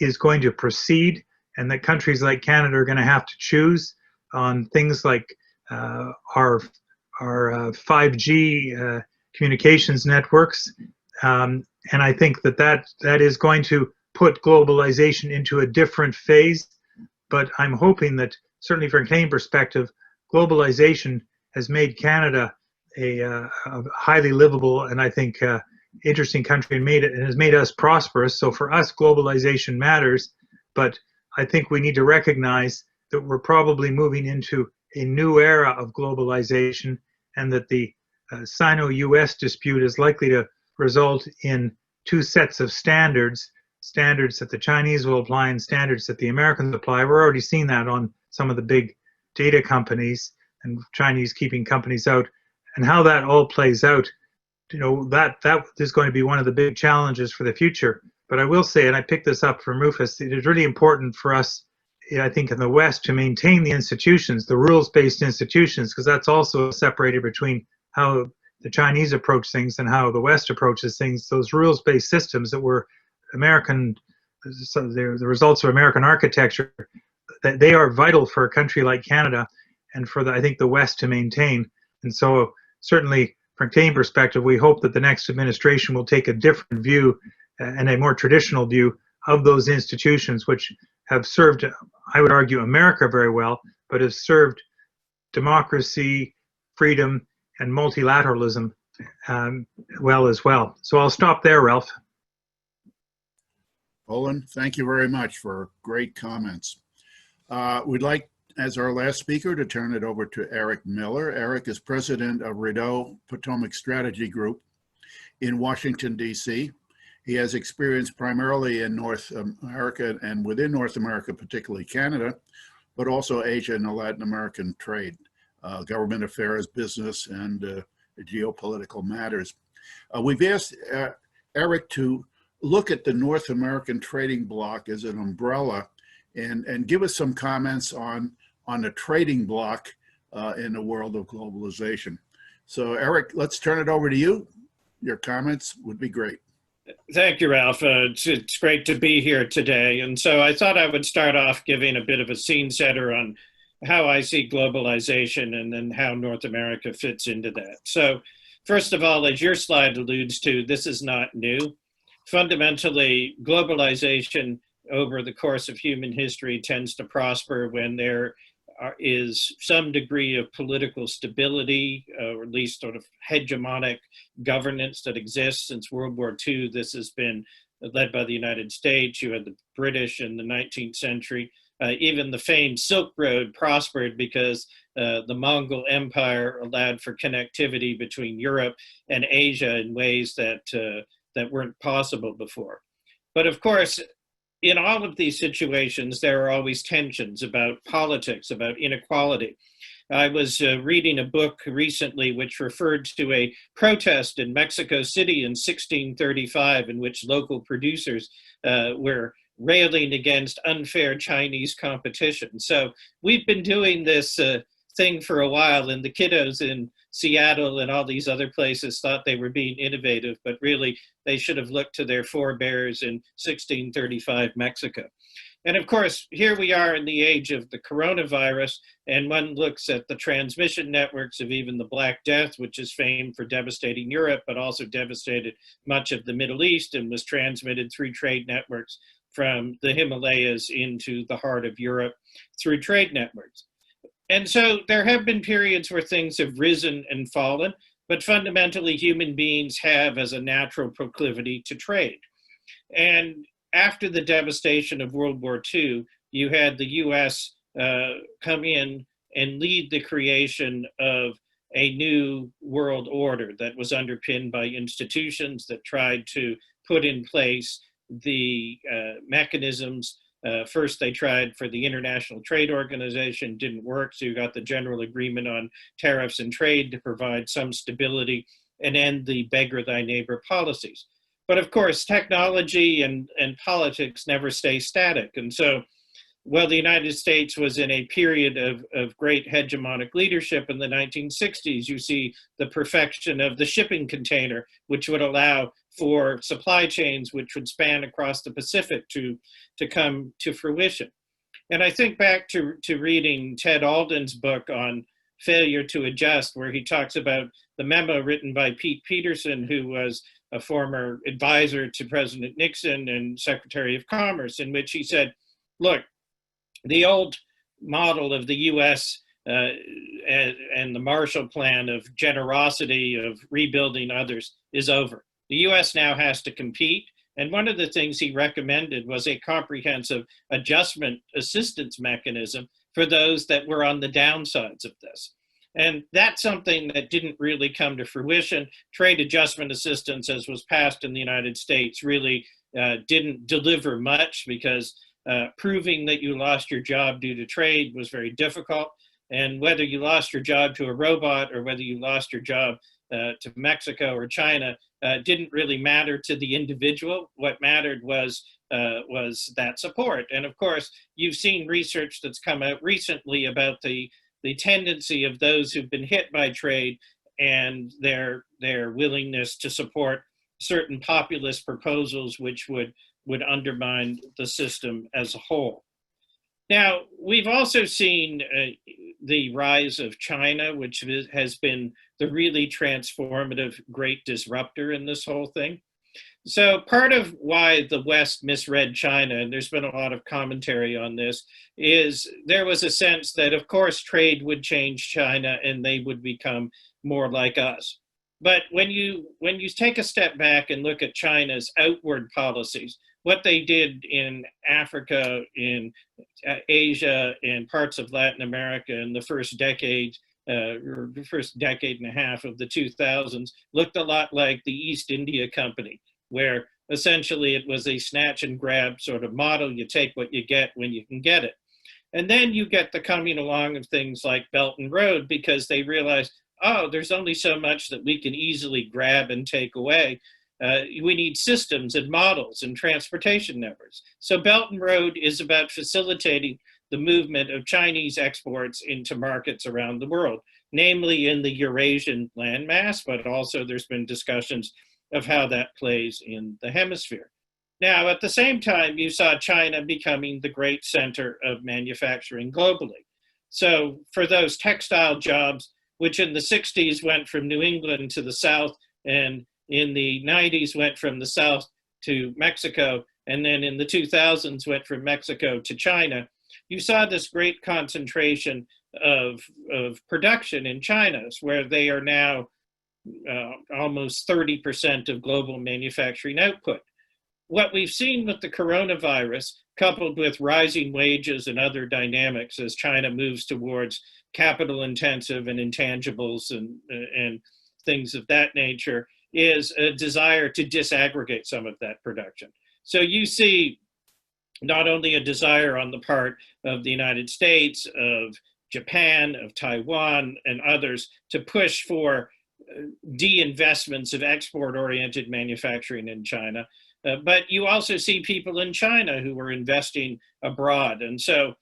is going to proceed, and that countries like Canada are going to have to choose on things like our 5G communications networks. And I think that is going to put globalization into a different phase. But I'm hoping that, certainly from a Canadian perspective, globalization has made Canada a highly livable and I think interesting country, and has made us prosperous. So for us, globalization matters, but I think we need to recognize that we're probably moving into a new era of globalization, and that the Sino-US dispute is likely to result in 2 sets of standards that the Chinese will apply and standards that the Americans apply. We're already seeing that on some of the big data companies, and Chinese keeping companies out, and how that all plays out. That is going to be one of the big challenges for the future. But I will say, and I picked this up from Rufus, it is really important for us, I think, in the West, to maintain the institutions, the rules-based institutions, because that's also separated between how the Chinese approach things and how the West approaches things. Those rules-based systems that were American, so the results of American architecture, that they are vital for a country like Canada, and for I think the West to maintain. And so certainly from a Canadian perspective, we hope that the next administration will take a different view and a more traditional view of those institutions, which have served, I would argue, America very well, but have served democracy, freedom, and multilateralism well as well. So I'll stop there, Ralph. Olin, thank you very much for great comments. We'd like, as our last speaker, to turn it over to Eric Miller. Eric is president of Rideau Potomac Strategy Group in Washington, D.C. He has experience primarily in North America, and within North America, particularly Canada, but also Asia and the Latin American trade, government affairs, business, and geopolitical matters. We've asked Eric to look at the North American trading bloc as an umbrella and give us some comments on the trading bloc in the world of globalization. So Eric, let's turn it over to you. Your comments would be great. Thank you, Ralph. It's great to be here today. And so I thought I would start off giving a bit of a scene setter on how I see globalization and then how North America fits into that. So first of all, as your slide alludes to, this is not new. Fundamentally, globalization over the course of human history tends to prosper when there is some degree of political stability, or at least sort of hegemonic governance that exists. Since World War II, this has been led by the United States. You had the British in the 19th century. Even the famed Silk Road prospered because the Mongol Empire allowed for connectivity between Europe and Asia in ways that weren't possible before. But of course, in all of these situations, there are always tensions about politics, about inequality. I was reading a book recently which referred to a protest in Mexico City in 1635 in which local producers were railing against unfair Chinese competition. So we've been doing this thing for a while, and the kiddos in Seattle and all these other places thought they were being innovative, but really they should have looked to their forebears in 1635 Mexico. And of course, here we are in the age of the coronavirus, and one looks at the transmission networks of even the Black Death, which is famed for devastating Europe, but also devastated much of the Middle East and was transmitted through trade networks from the Himalayas into the heart of Europe through trade networks. And so there have been periods where things have risen and fallen, but fundamentally human beings have as a natural proclivity to trade. And after the devastation of World War II, you had the US come in and lead the creation of a new world order that was underpinned by institutions that tried to put in place the mechanisms. First, they tried for the International Trade Organization, didn't work, so you got the General Agreement on Tariffs and Trade to provide some stability and end the beggar thy neighbor policies. But of course, technology and politics never stay static. And so, while the United States was in a period of great hegemonic leadership in the 1960s, you see the perfection of the shipping container, which would allow for supply chains which would span across the Pacific to come to fruition. And I think back to reading Ted Alden's book on Failure to Adjust, where he talks about the memo written by Pete Peterson, who was a former advisor to President Nixon and Secretary of Commerce, in which he said, look, the old model of the US and the Marshall Plan of generosity, of rebuilding others, is over. The US now has to compete. And one of the things he recommended was a comprehensive adjustment assistance mechanism for those that were on the downsides of this. And that's something that didn't really come to fruition. Trade adjustment assistance, as was passed in the United States, really didn't deliver much because proving that you lost your job due to trade was very difficult. And whether you lost your job to a robot or whether you lost your job to Mexico or China didn't really matter to the individual. What mattered was that support. And of course, you've seen research that's come out recently about the tendency of those who've been hit by trade and their willingness to support certain populist proposals which would undermine the system as a whole. Now, we've also seen the rise of China, which has been the really transformative great disruptor in this whole thing. So part of why the West misread China, and there's been a lot of commentary on this, is there was a sense that, of course, trade would change China and they would become more like us. But when you take a step back and look at China's outward policies, what they did in Africa, in Asia, and parts of Latin America in the first decade, or the first decade and a half of the 2000s, looked a lot like the East India Company, where essentially it was a snatch and grab sort of model. You take what you get when you can get it. And then you get the coming along of things like Belt and Road, because they realized, oh, there's only so much that we can easily grab and take away. We need systems and models and transportation networks. So Belt and Road is about facilitating the movement of Chinese exports into markets around the world, namely in the Eurasian landmass, but also there's been discussions of how that plays in the hemisphere. Now, at the same time, you saw China becoming the great center of manufacturing globally. So for those textile jobs, which in the 60s went from New England to the South, and in the 90s went from the South to Mexico, and then in the 2000s went from Mexico to China, you saw this great concentration of production in China, where they are now almost 30% of global manufacturing output. What we've seen with the coronavirus, coupled with rising wages and other dynamics as China moves towards capital intensive and intangibles and things of that nature, is a desire to disaggregate some of that production. So you see not only a desire on the part of the United States, of Japan, of Taiwan, and others to push for de-investments of export-oriented manufacturing in China, but you also see people in China who are investing abroad. And so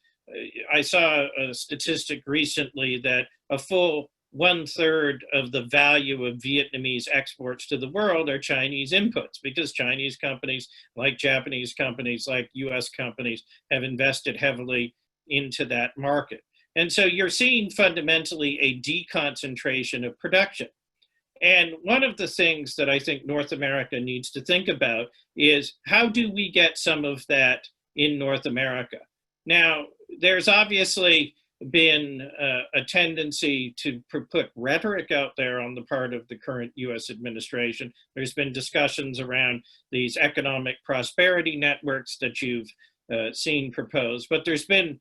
I saw a statistic recently that a full 1/3 of the value of Vietnamese exports to the world are Chinese inputs, because Chinese companies, like Japanese companies, like US companies, have invested heavily into that market. And so you're seeing fundamentally a deconcentration of production. And one of the things that I think North America needs to think about is, how do we get some of that in North America? Now, there's obviously been a tendency to put rhetoric out there on the part of the current US administration. There's been discussions around these economic prosperity networks that you've seen proposed, but there's been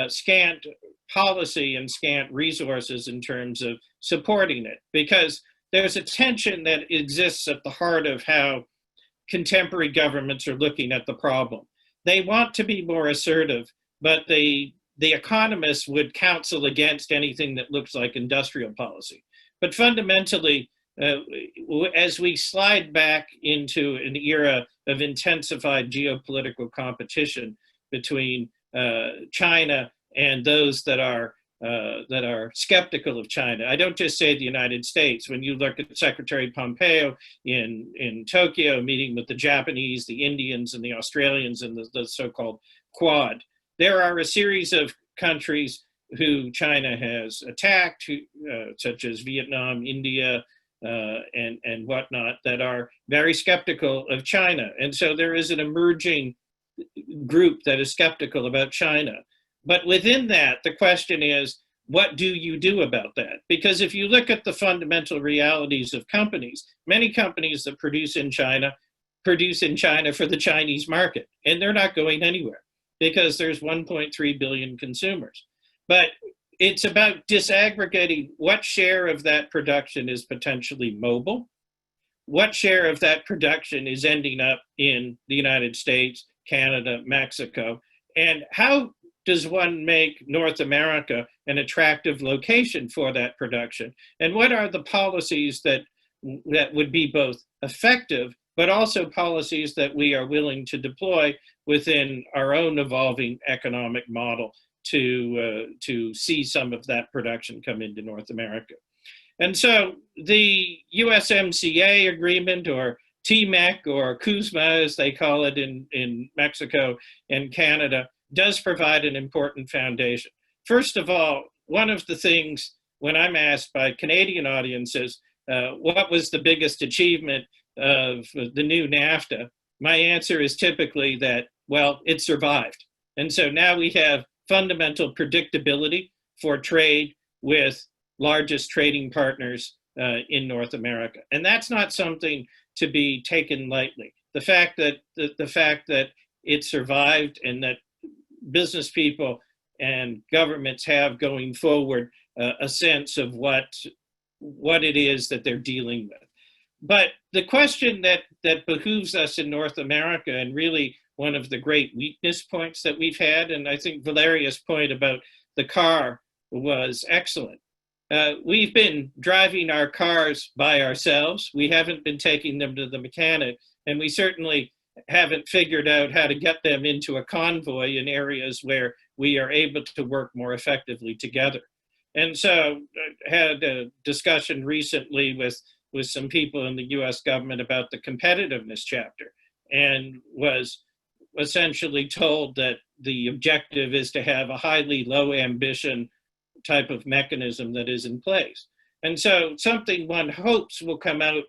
scant policy and scant resources in terms of supporting it, because there's a tension that exists at the heart of how contemporary governments are looking at the problem. They want to be more assertive, but the economists would counsel against anything that looks like industrial policy. But fundamentally, as we slide back into an era of intensified geopolitical competition between China and those that are skeptical of China. I don't just say the United States. When you look at Secretary Pompeo in Tokyo, meeting with the Japanese, the Indians, and the Australians in the so-called Quad, there are a series of countries who China has attacked, such as Vietnam, India, and whatnot, that are very skeptical of China. And so there is an emerging group that is skeptical about China. But within that, the question is, what do you do about that? Because if you look at the fundamental realities of companies, many companies that produce in China for the Chinese market, and they're not going anywhere because there's 1.3 billion consumers. But it's about disaggregating what share of that production is potentially mobile, what share of that production is ending up in the United States, Canada, Mexico, and how does one make North America an attractive location for that production? And what are the policies that would be both effective, but also policies that we are willing to deploy within our own evolving economic model to see some of that production come into North America? And so the USMCA agreement, or TMEC, or CUSMA, as they call it in Mexico and Canada, does provide an important foundation. First of all, one of the things when I'm asked by Canadian audiences, what was the biggest achievement of the new NAFTA? My answer is typically that, well, it survived. And so now we have fundamental predictability for trade with largest trading partners in North America. And that's not something to be taken lightly. The fact that it survived, and that business people and governments have going forward a sense of what it is that they're dealing with. But the question that behooves us in North America, and really one of the great weakness points that we've had, and I think Valeria's point about the car was excellent. we've been driving our cars by ourselves. We haven't been taking them to the mechanic, and we certainly haven't figured out how to get them into a convoy in areas where we are able to work more effectively together. And so I had a discussion recently with some people in the US government about the competitiveness chapter, and was essentially told that the objective is to have a highly low ambition type of mechanism that is in place. And so something one hopes will come out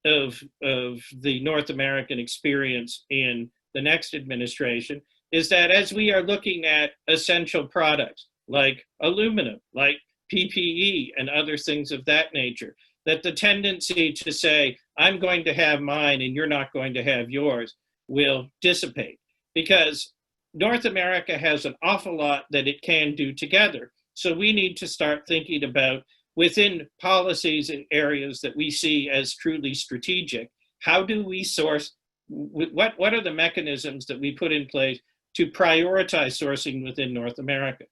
of the North American experience in the next administration is that as we are looking at essential products like aluminum, like PPE and other things of that nature, that the tendency to say, I'm going to have mine and you're not going to have yours will dissipate, because North America has an awful lot that it can do together. So we need to start thinking about, within policies and areas that we see as truly strategic, how do we source, what are the mechanisms that we put in place to prioritize sourcing within North America?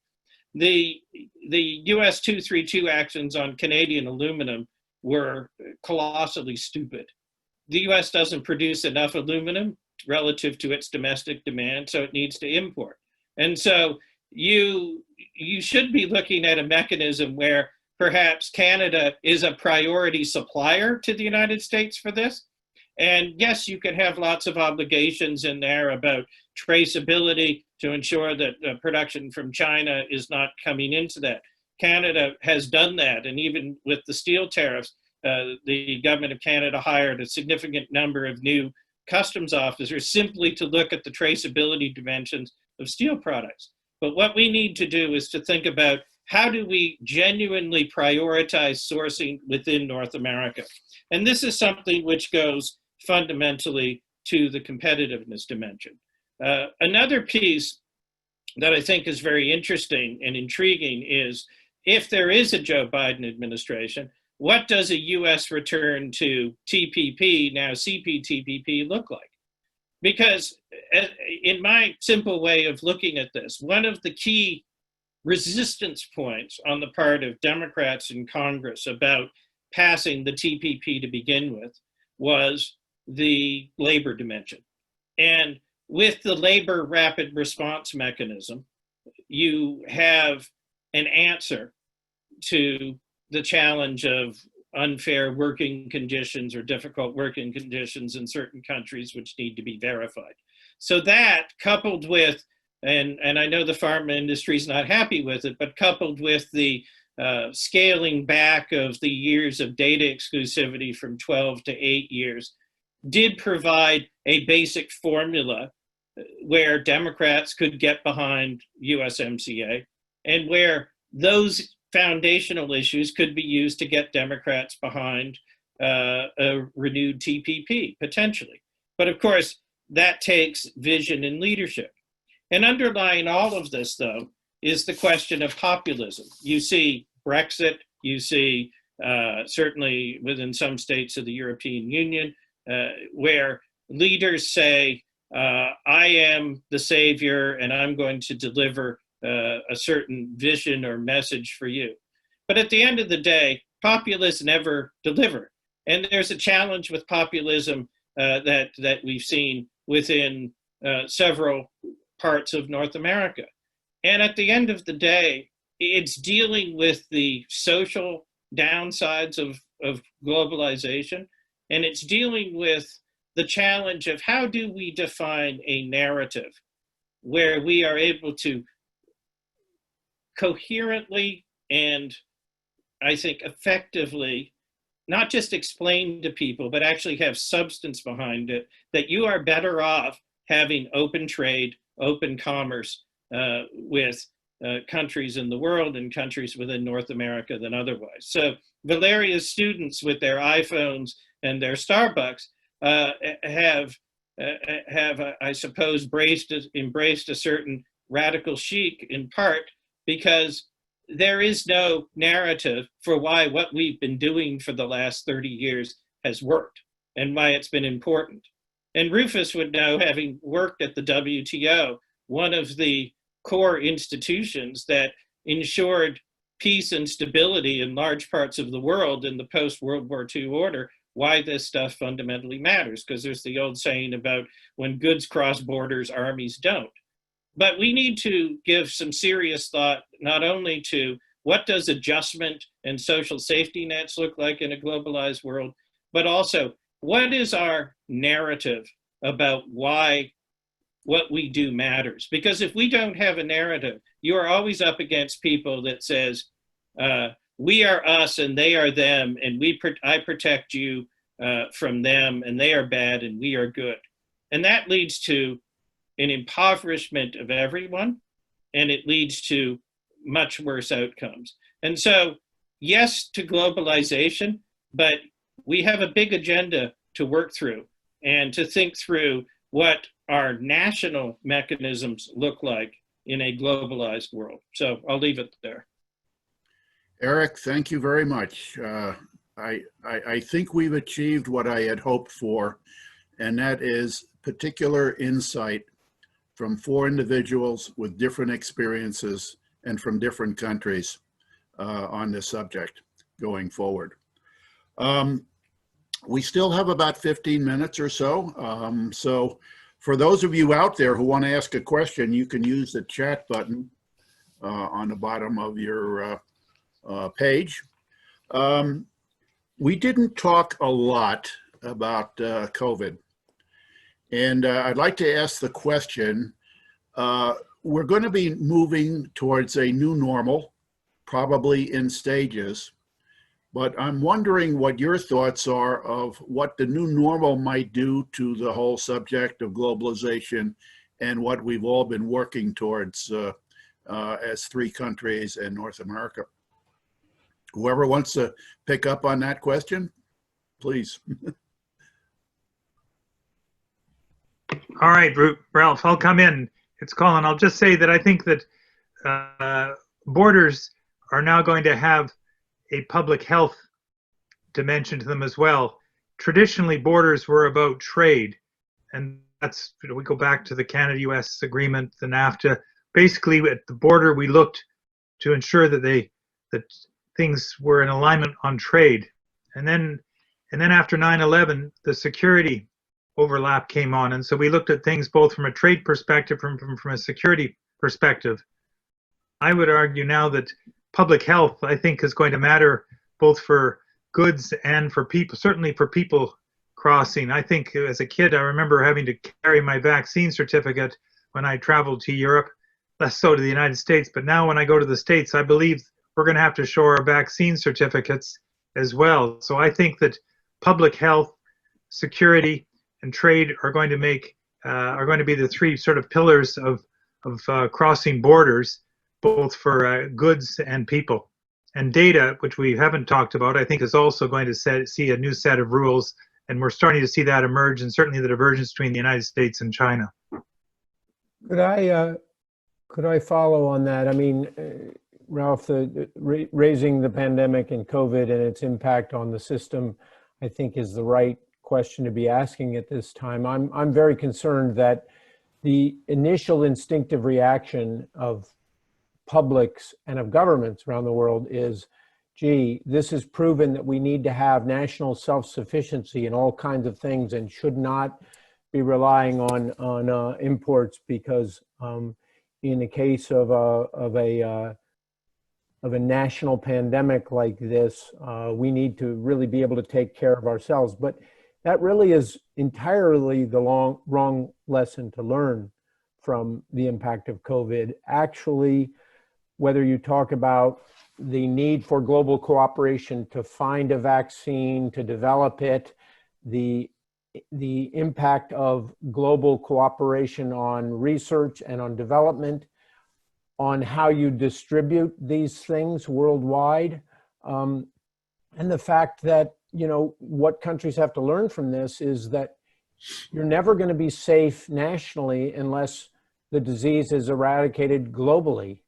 The US 232 actions on Canadian aluminum were colossally stupid. The US doesn't produce enough aluminum relative to its domestic demand, so it needs to import. And so you should be looking at a mechanism where perhaps Canada is a priority supplier to the United States for this. And yes, you can have lots of obligations in there about traceability to ensure that production from China is not coming into that. Canada has done that, and even with the steel tariffs, the government of Canada hired a significant number of new customs officers simply to look at the traceability dimensions of steel products. But what we need to do is to think about, how do we genuinely prioritize sourcing within North America? And this is something which goes fundamentally to the competitiveness dimension. Another piece that I think is very interesting and intriguing is, if there is a Joe Biden administration, what does a US return to TPP, now CPTPP, look like? Because in my simple way of looking at this, one of the key resistance points on the part of Democrats in Congress about passing the TPP to begin with was the labor dimension. And with the labor rapid response mechanism, you have an answer to the challenge of unfair working conditions or difficult working conditions in certain countries which need to be verified. So that, coupled with, and I know the pharma industry is not happy with it, but coupled with the scaling back of the years of data exclusivity from 12 to 8 years, did provide a basic formula where Democrats could get behind USMCA, and where those foundational issues could be used to get Democrats behind a renewed TPP, potentially. But of course, that takes vision and leadership. And underlying all of this, though, is the question of populism. You see Brexit, you see certainly within some states of the European Union, where leaders say, I am the savior and I'm going to deliver a certain vision or message for you. But at the end of the day, populists never deliver. And there's a challenge with populism that we've seen within several parts of North America. And at the end of the day, it's dealing with the social downsides of globalization, and it's dealing with the challenge of, how do we define a narrative where we are able to coherently and, I think, effectively not just explain to people, but actually have substance behind it, that you are better off having open trade, open commerce with countries in the world and countries within North America than otherwise. So Valeria's students with their iPhones and their Starbucks have I suppose, embraced a certain radical chic, in part because there is no narrative for why what we've been doing for the last 30 years has worked and why it's been important. And Rufus would know, having worked at the WTO, one of the core institutions that ensured peace and stability in large parts of the world in the post-World War II order, why this stuff fundamentally matters. Because there's the old saying about when goods cross borders, armies don't. But we need to give some serious thought not only to what does adjustment and social safety nets look like in a globalized world, but also what is our narrative about why what we do matters. Because if we don't have a narrative, you are always up against people that says, we are us and they are them, and I protect you from them, and they are bad and we are good. And that leads to an impoverishment of everyone, and it leads to much worse outcomes. And so, yes to globalization, but we have a big agenda to work through and to think through what our national mechanisms look like in a globalized world. So I'll leave it there. Eric, thank you very much. I think we've achieved what I had hoped for, and that is particular insight from 4 individuals with different experiences and from different countries on this subject going forward. We still have about 15 minutes or so. So for those of you out there who want to ask a question, you can use the chat button on the bottom of your page. We didn't talk a lot about COVID. And I'd like to ask the question, we're going to be moving towards a new normal, probably in stages, but I'm wondering what your thoughts are of what the new normal might do to the whole subject of globalization and what we've all been working towards as 3 countries in North America. Whoever wants to pick up on that question, please. All right, Ralph, I'll come in. It's Colin. I'll just say that I think that borders are now going to have a public health dimension to them as well. Traditionally, borders were about trade, and that's, we go back to the Canada-US agreement, the NAFTA. Basically, at the border, we looked to ensure that things were in alignment on trade. And then after 9/11, the security overlap came on, and so we looked at things both from a trade perspective, from a security perspective. I would argue now that public health, I think, is going to matter both for goods and for people, certainly for people crossing. I think as a kid, I remember having to carry my vaccine certificate when I traveled to Europe, less so to the United States. But now when I go to the States, I believe we're going to have to show our vaccine certificates as well. So I think that public health, security, and trade are going to be the 3 sort of pillars of crossing borders, both for goods and people. And data, which we haven't talked about, I think is also going to see a new set of rules, and we're starting to see that emerge, and certainly the divergence between the United States and China. Could I follow on that? I mean, Ralph, raising the pandemic and COVID and its impact on the system, I think is the right question to be asking at this time. I'm very concerned that the initial instinctive reaction of publics and of governments around the world is, gee, this has proven that we need to have national self-sufficiency in all kinds of things and should not be relying on imports, because in the case of a national pandemic like this, we need to really be able to take care of ourselves. But that really is entirely the wrong lesson to learn from the impact of COVID. Actually, whether you talk about the need for global cooperation to find a vaccine, to develop it, the impact of global cooperation on research and on development, on how you distribute these things worldwide, and the fact that, you know, what countries have to learn from this is that you're never going to be safe nationally unless the disease is eradicated globally.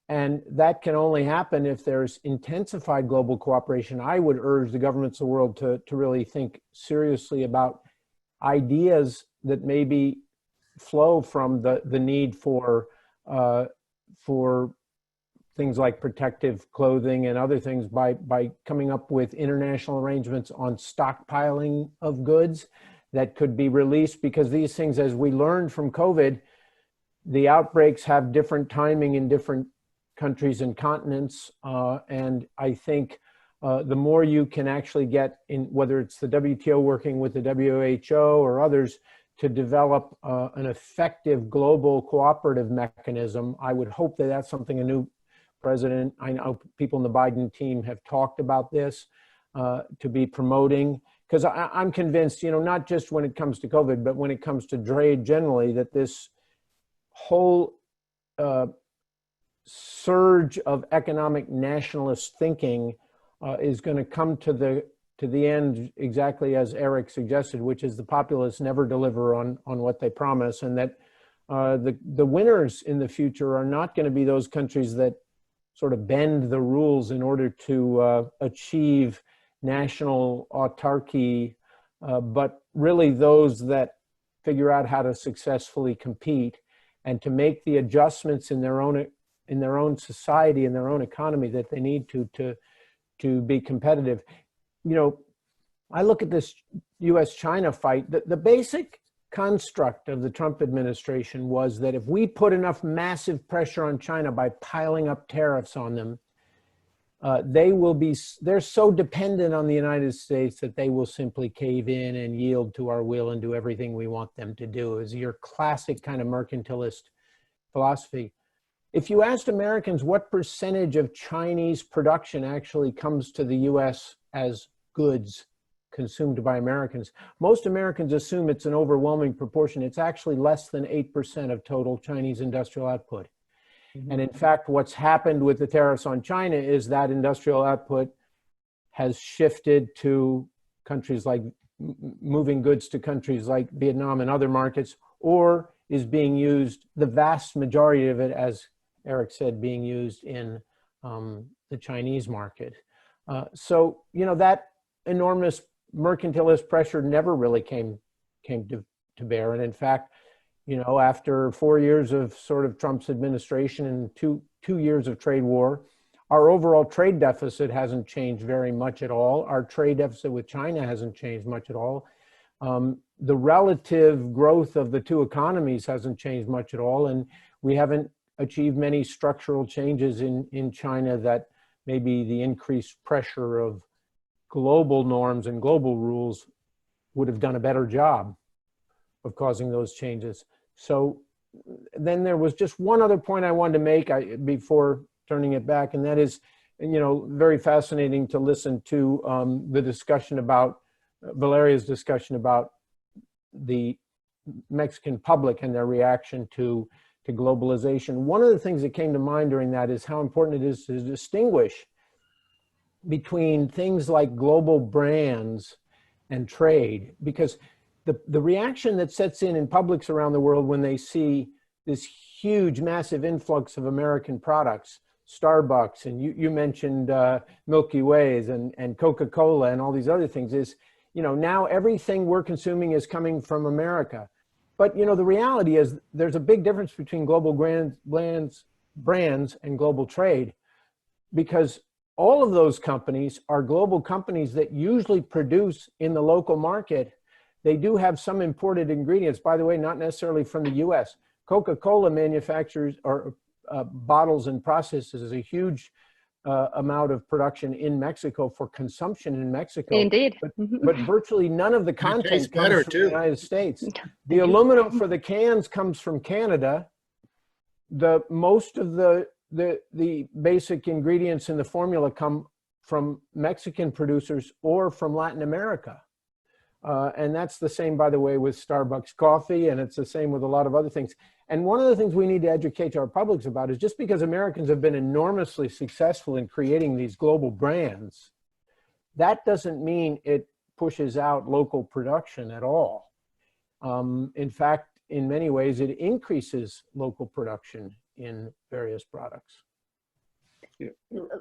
And that can only happen if there's intensified global cooperation. I would urge the governments of the world to really think seriously about ideas that maybe flow from the need for things like protective clothing and other things by coming up with international arrangements on stockpiling of goods that could be released, because these things, as we learned from COVID, the outbreaks have different timing in different countries and continents. And I think the more you can actually get in, whether it's the WTO working with the WHO or others, to develop an effective global cooperative mechanism. I would hope that that's something a new president, I know people in the Biden team have talked about this, to be promoting, because I'm convinced, not just when it comes to COVID, but when it comes to trade generally, that this whole surge of economic nationalist thinking is going to come to the end exactly as Eric suggested, which is the populists never deliver on what they promise, and that the winners in the future are not going to be those countries that sort of bend the rules in order to achieve national autarky, but really those that figure out how to successfully compete and to make the adjustments in their own society, in their own economy that they need to be competitive. I look at this US-China fight, the basic construct of the Trump administration was that if we put enough massive pressure on China by piling up tariffs on them, they're so dependent on the United States that they will simply cave in and yield to our will and do everything we want them to do. Is your classic kind of mercantilist philosophy. If you asked Americans what percentage of Chinese production actually comes to the US as goods consumed by Americans, most Americans assume it's an overwhelming proportion. It's actually less than 8% of total Chinese industrial output. And in fact, what's happened with the tariffs on China is that industrial output has shifted to countries like, moving goods to countries like Vietnam and other markets, or is being used, the vast majority of it, as Eric said, being used in the Chinese market. So, that enormous mercantilist pressure never really came to bear. And in fact, after 4 years of sort of Trump's administration and two years of trade war, our overall trade deficit hasn't changed very much at all. Our trade deficit with China hasn't changed much at all. The relative growth of the two economies hasn't changed much at all. And we haven't achieved many structural changes in China that maybe the increased pressure of global norms and global rules would have done a better job of causing those changes. So then there was just one other point I wanted to make before turning it back, and that is, very fascinating to listen to the discussion about, Valeria's discussion about the Mexican public and their reaction to globalization. One of the things that came to mind during that is how important it is to distinguish between things like global brands and trade, because the reaction that sets in publics around the world when they see this huge, massive influx of American products, Starbucks, and you mentioned Milky Ways and Coca-Cola and all these other things, is, now everything we're consuming is coming from America. But, the reality is there's a big difference between global brands and global trade, because all of those companies are global companies that usually produce in the local market. They do have some imported ingredients, by the way, not necessarily from the US. Coca-Cola manufactures or bottles and processes a huge amount of production in Mexico for consumption in Mexico. Indeed. But virtually none of the content comes better, from too. the United States. The aluminum for the cans comes from Canada. Most of the basic ingredients in the formula come from Mexican producers or from Latin America. And that's the same, by the way, with Starbucks coffee, and it's the same with a lot of other things. And one of the things we need to educate our publics about is, just because Americans have been enormously successful in creating these global brands, that doesn't mean it pushes out local production at all. In fact, in many ways, it increases local production in various products.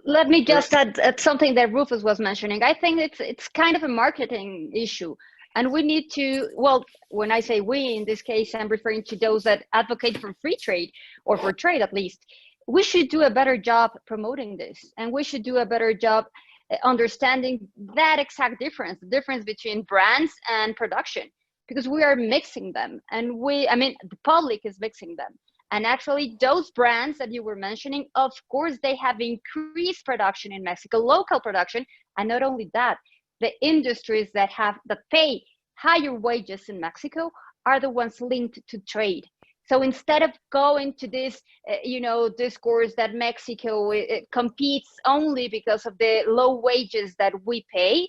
Let me just add something that Rufus was mentioning. I think it's kind of a marketing issue. And we need to, well, when I say we, in this case, I'm referring to those that advocate for free trade, or for trade at least. we should do a better job promoting this, and we should do a better job understanding that exact difference, the difference between brands and production, because we are mixing them, and the public is mixing them. And actually those brands that you were mentioning, of course, they have increased production in Mexico, local production. And not only that, the industries that pay higher wages in Mexico are the ones linked to trade. So instead of going to this, discourse that Mexico competes only because of the low wages that we pay,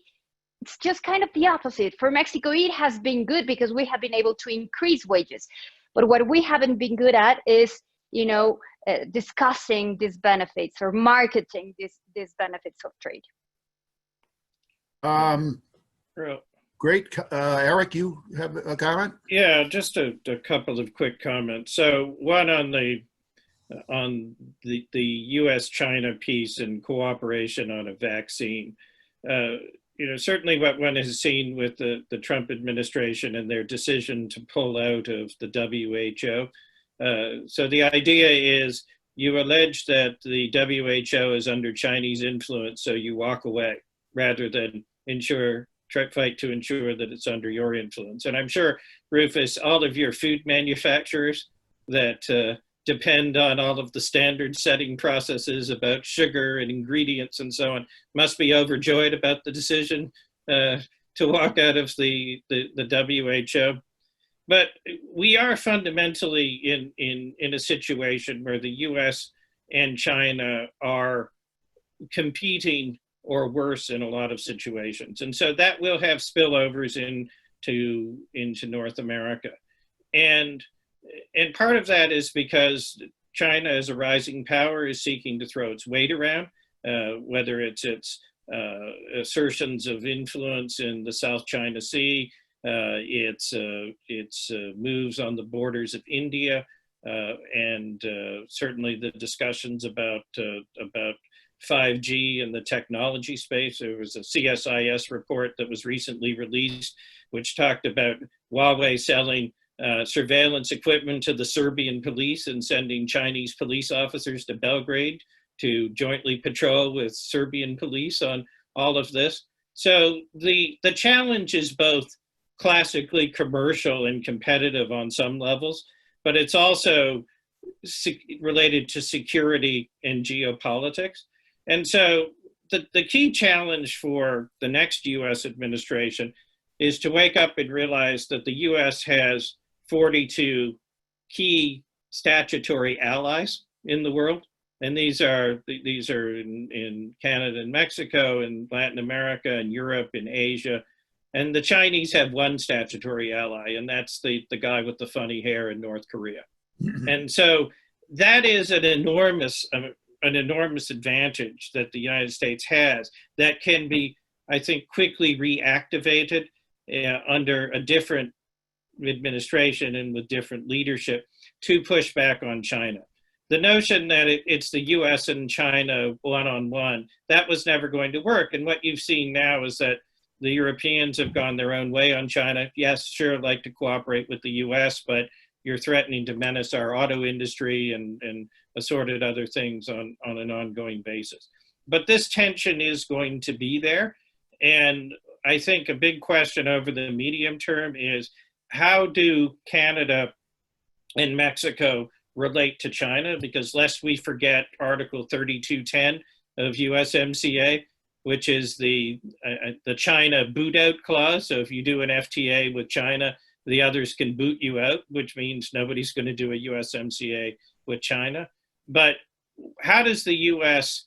it's just kind of the opposite. For Mexico, it has been good because we have been able to increase wages. But what we haven't been good at is, discussing these benefits or marketing these benefits of trade. Great. Eric, you have a comment? Yeah, just a couple of quick comments. So one on the U.S.-China piece and cooperation on a vaccine. Certainly what one has seen with the Trump administration and their decision to pull out of the WHO. So the idea is you allege that the WHO is under Chinese influence, so you walk away rather than fight to ensure that it's under your influence. And I'm sure, Rufus, all of your food manufacturers that depend on all of the standard setting processes about sugar and ingredients and so on must be overjoyed about the decision to walk out of the WHO. But we are fundamentally in a situation where the US and China are competing, or worse in a lot of situations. And so that will have spillovers into North America. And part of that is because China, as a rising power, is seeking to throw its weight around, whether it's its assertions of influence in the South China Sea, its moves on the borders of India, and certainly the discussions about 5G and the technology space. There was a CSIS report that was recently released, which talked about Huawei selling surveillance equipment to the Serbian police and sending Chinese police officers to Belgrade to jointly patrol with Serbian police on all of this. So the challenge is both classically commercial and competitive on some levels, but it's also related to security and geopolitics. And so the key challenge for the next US administration is to wake up and realize that the US has 42 key statutory allies in the world. And these are in Canada and Mexico, and Latin America and Europe and Asia. And the Chinese have one statutory ally, and that's the guy with the funny hair in North Korea. And so that is an enormous advantage that the United States has that can be, I think, quickly reactivated under a different administration and with different leadership to push back on China. The notion that it's the US and China one-on-one, that was never going to work. And what you've seen now is that the Europeans have gone their own way on China. Yes, sure, like to cooperate with the US, but you're threatening to menace our auto industry and assorted other things on an ongoing basis. But this tension is going to be there. And I think a big question over the medium term is, how do Canada and Mexico relate to China? Because lest we forget Article 3210 of USMCA, which is the China boot out clause. So if you do an FTA with China, the others can boot you out, which means nobody's going to do a USMCA with China. But how is the US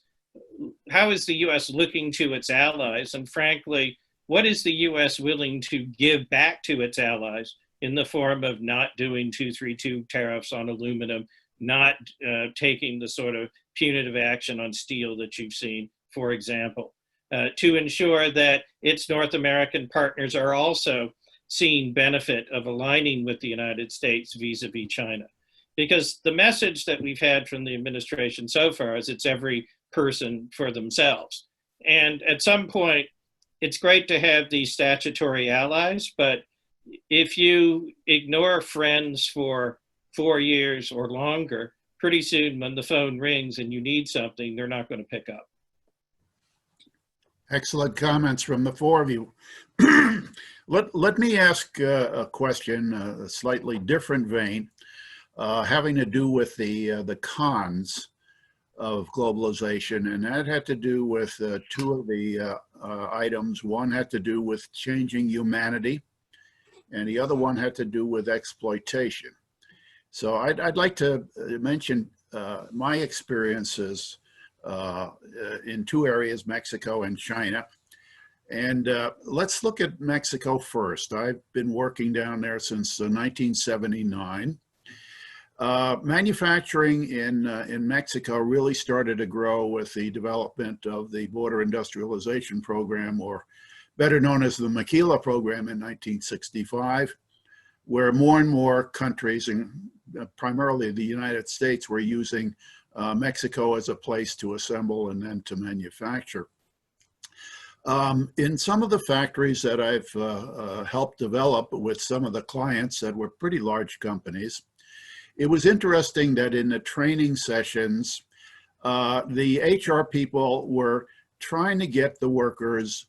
looking to its allies? And frankly, what is the US willing to give back to its allies in the form of not doing 232 tariffs on aluminum, not taking the sort of punitive action on steel that you've seen, for example, to ensure that its North American partners are also seeing benefit of aligning with the United States vis-a-vis China? Because the message that we've had from the administration so far is it's every person for themselves. And at some point, it's great to have these statutory allies, but if you ignore friends for 4 years or longer, pretty soon when the phone rings and you need something, they're not going to pick up. Excellent comments from the four of you. Let me ask a question, a slightly different vein, having to do with the cons of globalization, and that had to do with two of the items. One had to do with changing humanity, and the other one had to do with exploitation. So I'd like to mention my experiences in two areas, Mexico and China. And let's look at Mexico first. I've been working down there since 1979. Manufacturing in Mexico really started to grow with the development of the Border Industrialization Program, or better known as the Maquila Program, in 1965, where more and more countries, and primarily the United States, were using Mexico as a place to assemble and then to manufacture. In some of the factories that I've helped develop with some of the clients that were pretty large companies, it was interesting that in the training sessions, the HR people were trying to get the workers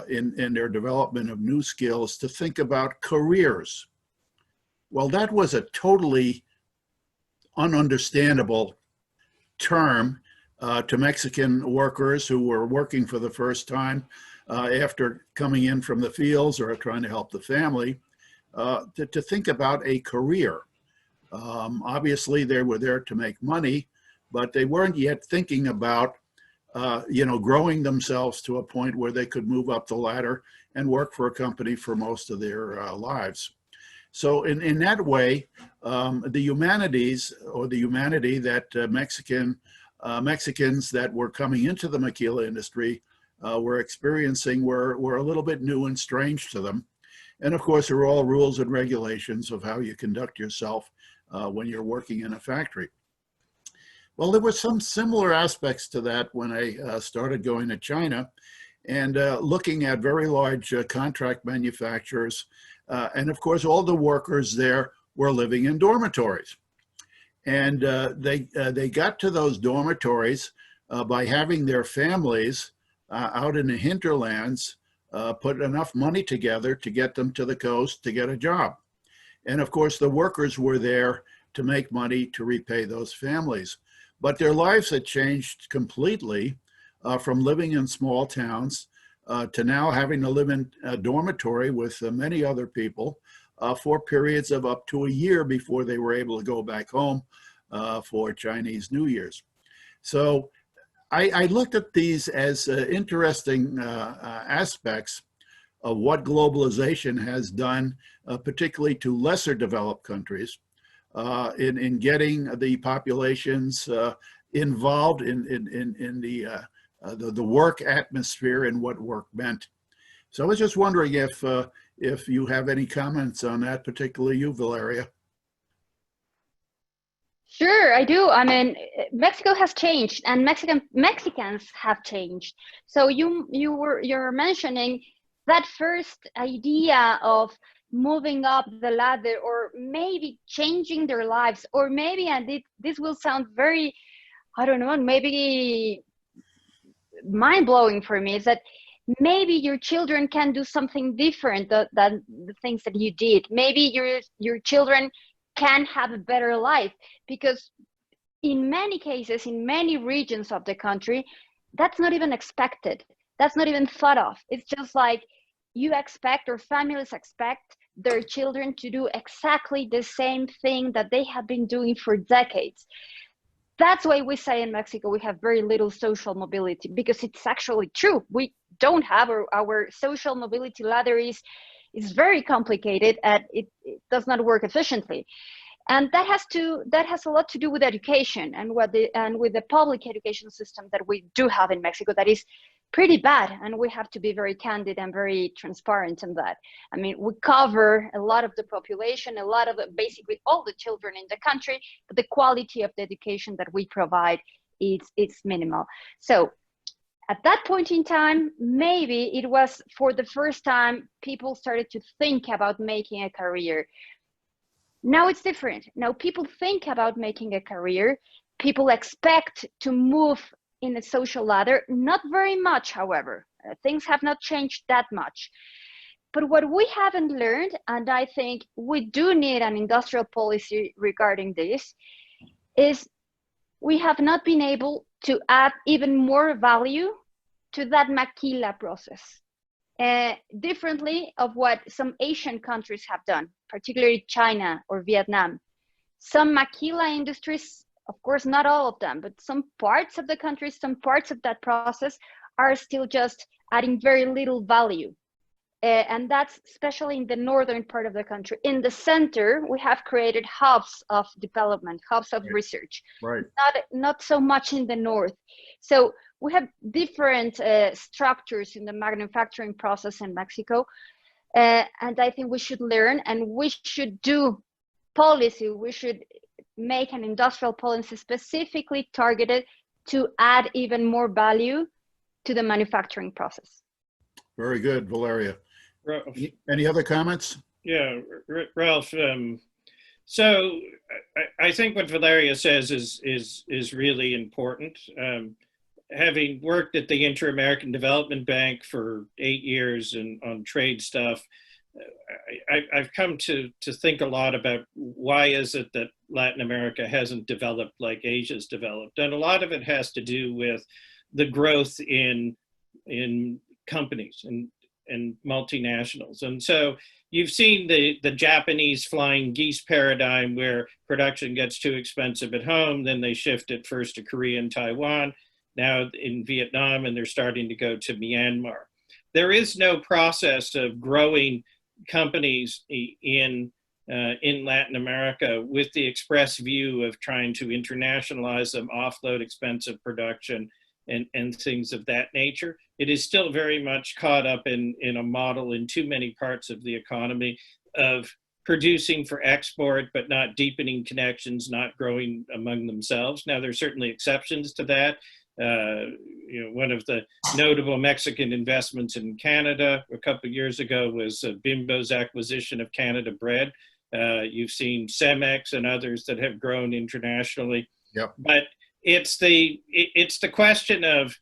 in their development of new skills to think about careers. Well, that was a totally ununderstandable term to Mexican workers who were working for the first time after coming in from the fields or trying to help the family, to think about a career. Obviously, they were there to make money, but they weren't yet thinking about, growing themselves to a point where they could move up the ladder and work for a company for most of their lives. So in that way, the humanities, or the humanity that Mexicans that were coming into the maquila industry were experiencing were a little bit new and strange to them. And of course, there are all rules and regulations of how you conduct yourself when you're working in a factory. Well, there were some similar aspects to that when I started going to China and looking at very large contract manufacturers. And of course, all the workers there were living in dormitories. And they got to those dormitories by having their families out in the hinterlands put enough money together to get them to the coast to get a job. And of course, the workers were there to make money to repay those families. But their lives had changed completely from living in small towns to now having to live in a dormitory with many other people for periods of up to a year before they were able to go back home for Chinese New Year's. So I looked at these as interesting aspects of what globalization has done, particularly to lesser developed countries, in getting the populations involved in the work atmosphere and what work meant. So I was just wondering if you have any comments on that, particularly you, Valeria. Sure, I do. I mean, Mexico has changed, and Mexicans have changed. So you're mentioning that first idea of moving up the ladder, or maybe changing their lives, or maybe, and this will sound very, I don't know, maybe mind-blowing for me, is that maybe your children can do something different than the things that you did. Maybe your children can have a better life, because in many cases, in many regions of the country, that's not even expected. That's not even thought of. It's just like you expect, or families expect, their children to do exactly the same thing that they have been doing for decades. That's why we say in Mexico we have very little social mobility, because it's actually true. We don't have our social mobility ladder is very complicated, and it does not work efficiently. And that has a lot to do with education and with the public education system that we do have in Mexico, that is pretty bad, and we have to be very candid and very transparent in that. I mean, we cover a lot of the population, basically all the children in the country, but the quality of the education that we provide is minimal. So at that point in time, maybe it was for the first time people started to think about making a career. Now it's different. Now people think about making a career. People expect to move in the social ladder, not very much, however. Things have not changed that much. But what we haven't learned, and I think we do need an industrial policy regarding this, is we have not been able to add even more value to that maquila process. Differently of what some Asian countries have done, particularly China or Vietnam. Some maquila industries, of course, not all of them, but some parts of the countries, some parts of that process are still just adding very little value. And that's especially in the northern part of the country. In the center, we have created hubs of development, hubs of research. Right. Not so much in the north. So we have different structures in the manufacturing process in Mexico. And I think we should learn, and we should do policy. We should make an industrial policy specifically targeted to add even more value to the manufacturing process. Very good, Valeria. Ralph. Any other comments? Yeah, Ralph. So I think what Valeria says is really important. Having worked at the Inter-American Development Bank for 8 years and on trade stuff, I've come to think a lot about why is it that Latin America hasn't developed like Asia's developed, and a lot of it has to do with the growth in companies and multinationals. And so you've seen the Japanese flying geese paradigm, where production gets too expensive at home, then they shift it first to Korea and Taiwan, now in Vietnam, and they're starting to go to Myanmar. There is no process of growing companies in Latin America with the express view of trying to internationalize them, offload expensive production, and things of that nature. It is still very much caught up in a model in too many parts of the economy of producing for export, but not deepening connections, not growing among themselves. Now, there's certainly exceptions to that. One of the notable Mexican investments in Canada a couple of years ago was Bimbo's acquisition of Canada Bread. You've seen Cemex and others that have grown internationally. Yep. But it's the question of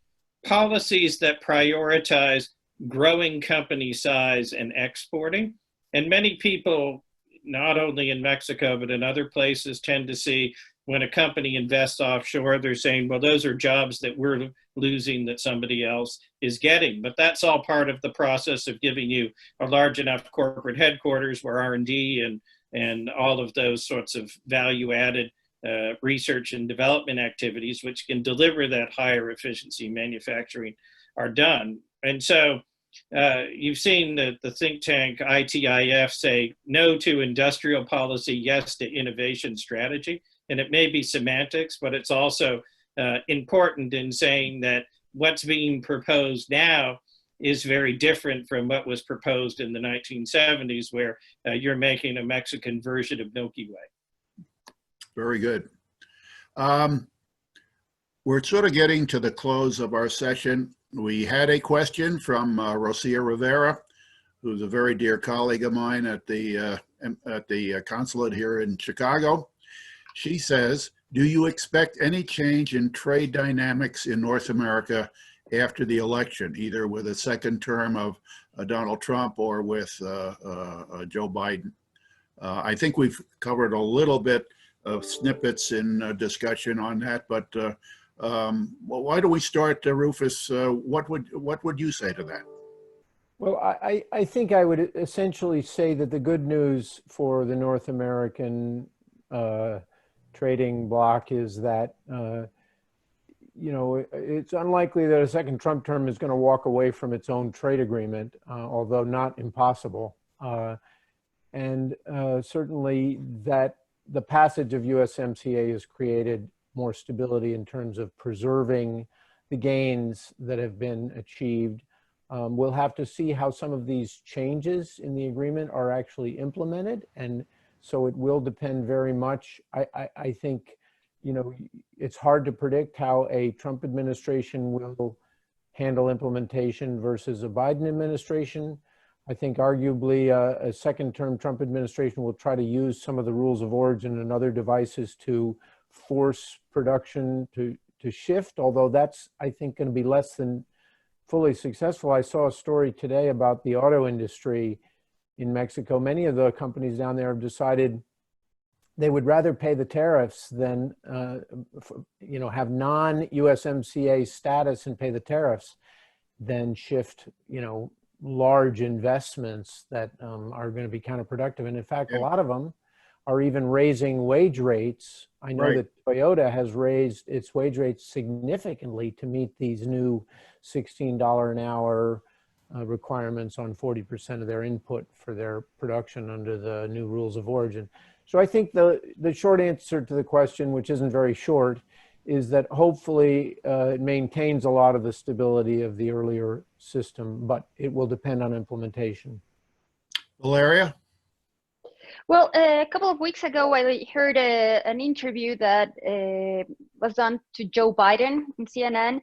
policies that prioritize growing company size and exporting. And many people, not only in Mexico, but in other places, tend to see when a company invests offshore, they're saying, well, those are jobs that we're losing that somebody else is getting. But that's all part of the process of giving you a large enough corporate headquarters where R&D and all of those sorts of value-added research and development activities, which can deliver that higher efficiency manufacturing, are done. And so you've seen the think tank ITIF say no to industrial policy, yes to innovation strategy. And it may be semantics, but it's also important in saying that what's being proposed now is very different from what was proposed in the 1970s, where you're making a Mexican version of Milky Way. Very good. We're sort of getting to the close of our session. We had a question from Rosia Rivera, who's a very dear colleague of mine at the consulate here in Chicago. She says, do you expect any change in trade dynamics in North America after the election, either with a second term of Donald Trump or with Joe Biden? I think we've covered a little bit of snippets in discussion on that, but well, why don't we start, Rufus? What would you say to that? Well, I think I would essentially say that the good news for the North American trading bloc is that, it's unlikely that a second Trump term is going to walk away from its own trade agreement, although not impossible. And certainly that the passage of USMCA has created more stability in terms of preserving the gains that have been achieved. We'll have to see how some of these changes in the agreement are actually implemented. And so it will depend very much. I think, it's hard to predict how a Trump administration will handle implementation versus a Biden administration. I think arguably a second-term Trump administration will try to use some of the rules of origin and other devices to force production to shift, although that's, I think, going to be less than fully successful. I saw a story today about the auto industry in Mexico. Many of the companies down there have decided they would rather pay the tariffs than, have non-USMCA status and pay the tariffs than shift, large investments that are going to be counterproductive. And in fact, a lot of them are even raising wage rates. I know that Toyota has raised its wage rates significantly to meet these new $16 an hour requirements on 40% of their input for their production under the new rules of origin. So I think the short answer to the question, which isn't very short, is that hopefully it maintains a lot of the stability of the earlier system, but it will depend on implementation. Valeria? Well, a couple of weeks ago, I heard an interview that was done to Joe Biden in CNN,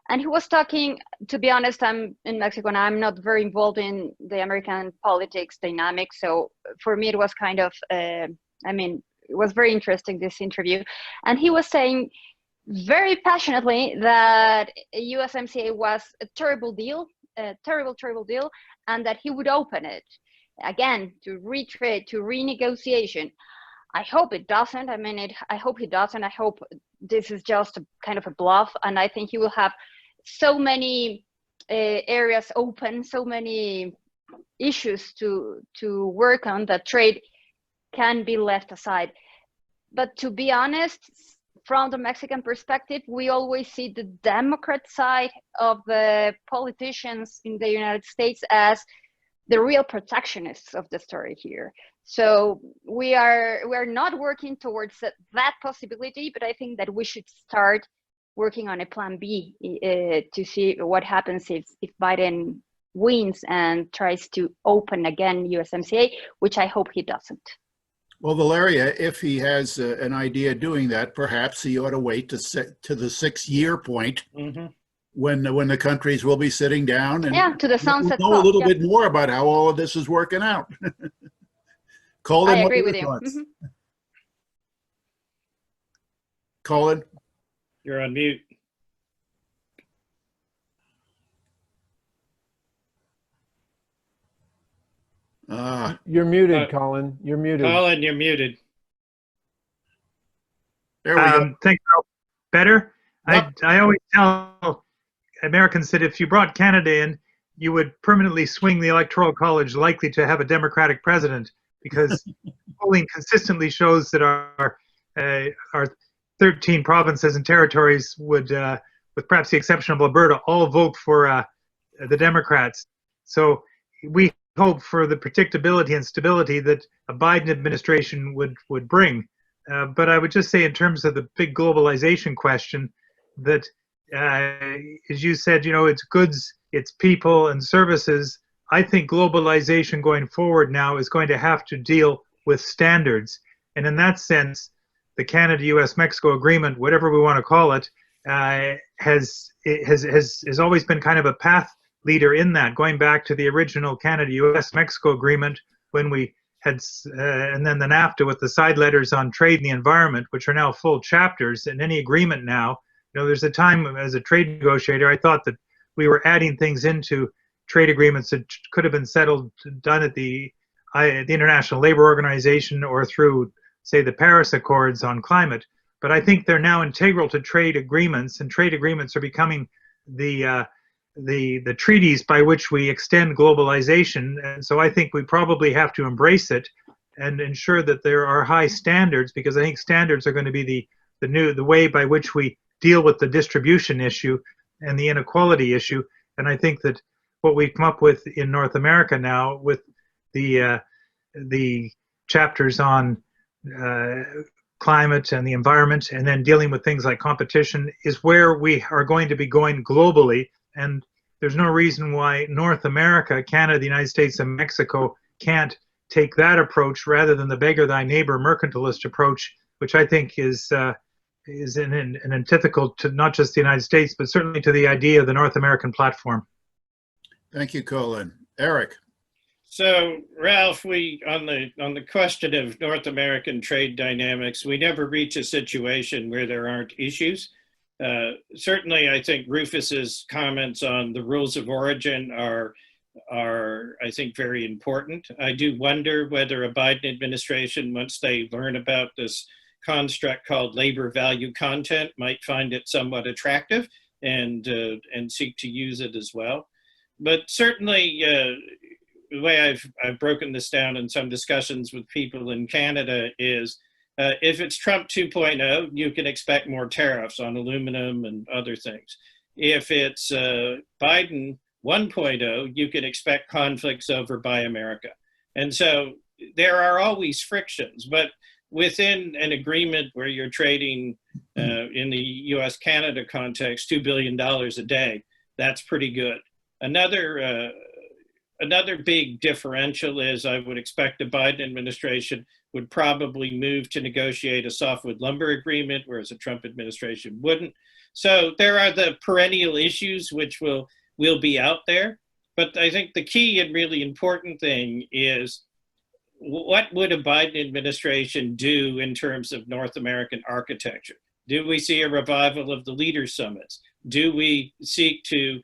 and he was talking, to be honest, I'm in Mexico and I'm not very involved in the American politics dynamic. So for me, it was kind of, it was very interesting, this interview. And he was saying very passionately that USMCA was a terrible deal, a terrible deal, and that he would open it again to retrade, to renegotiation. I hope it doesn't. I hope he doesn't. I hope this is just a kind of a bluff, and I think he will have so many areas open, so many issues to work on, that trade can be left aside. But to be honest, from the Mexican perspective, we always see the Democrat side of the politicians in the United States as the real protectionists of the story here. So we are not working towards that possibility, but I think that we should start working on a plan B to see what happens if Biden wins and tries to open again USMCA, which I hope he doesn't. Well, Valeria, if he has an idea doing that, perhaps he ought to wait to the 6-year point when the countries will be sitting down and to the sunset we'll know a little bit more about how all of this is working out. Colin, I agree with you. Colin? You're on mute. You're muted, Colin. You're muted. Colin, you're muted. There we go. Thank you. Better? Yep. I always tell Americans that if you brought Canada in, you would permanently swing the Electoral College likely to have a Democratic president, because polling consistently shows that our 13 provinces and territories would, with perhaps the exception of Alberta, all vote for the Democrats. So we hope for the predictability and stability that a Biden administration would bring. But I would just say, in terms of the big globalization question, that as you said, it's goods, it's people and services. I think globalization going forward now is going to have to deal with standards. And in that sense, the Canada-US-Mexico agreement, whatever we want to call it, has always been kind of a path leader in that, going back to the original Canada-US-Mexico agreement when we had, and then the NAFTA with the side letters on trade and the environment, which are now full chapters in any agreement now. There's a time as a trade negotiator, I thought that we were adding things into trade agreements that could have been done at the International Labor Organization or through, say, the Paris Accords on climate. But I think they're now integral to trade agreements, and trade agreements are becoming the treaties by which we extend globalization. And so I think we probably have to embrace it and ensure that there are high standards, because I think standards are going to be the way by which we deal with the distribution issue and the inequality issue. And I think that what we've come up with in North America now, with the chapters on climate and the environment, and then dealing with things like competition, is where we are going to be going globally. And there's no reason why North America, Canada, the United States, and Mexico can't take that approach rather than the beggar thy neighbor mercantilist approach, which I think is an antithetical to not just the United States, but certainly to the idea of the North American platform. Thank you, Colin. Eric? So, Ralph, we on the question of North American trade dynamics, we never reach a situation where there aren't issues. Certainly, I think Rufus's comments on the rules of origin are I think very important. I do wonder whether a Biden administration, once they learn about this construct called labor value content, might find it somewhat attractive and seek to use it as well. But certainly, the way I've broken this down in some discussions with people in Canada is if it's Trump 2.0, you can expect more tariffs on aluminum and other things. If it's Biden 1.0, you can expect conflicts over Buy America. And so there are always frictions, but within an agreement where you're trading in the US-Canada context, $2 billion a day, that's pretty good. Another big differential is I would expect the Biden administration would probably move to negotiate a softwood lumber agreement, whereas a Trump administration wouldn't. So there are the perennial issues which will be out there. But I think the key and really important thing is what would a Biden administration do in terms of North American architecture? Do we see a revival of the leaders' summits? Do we seek to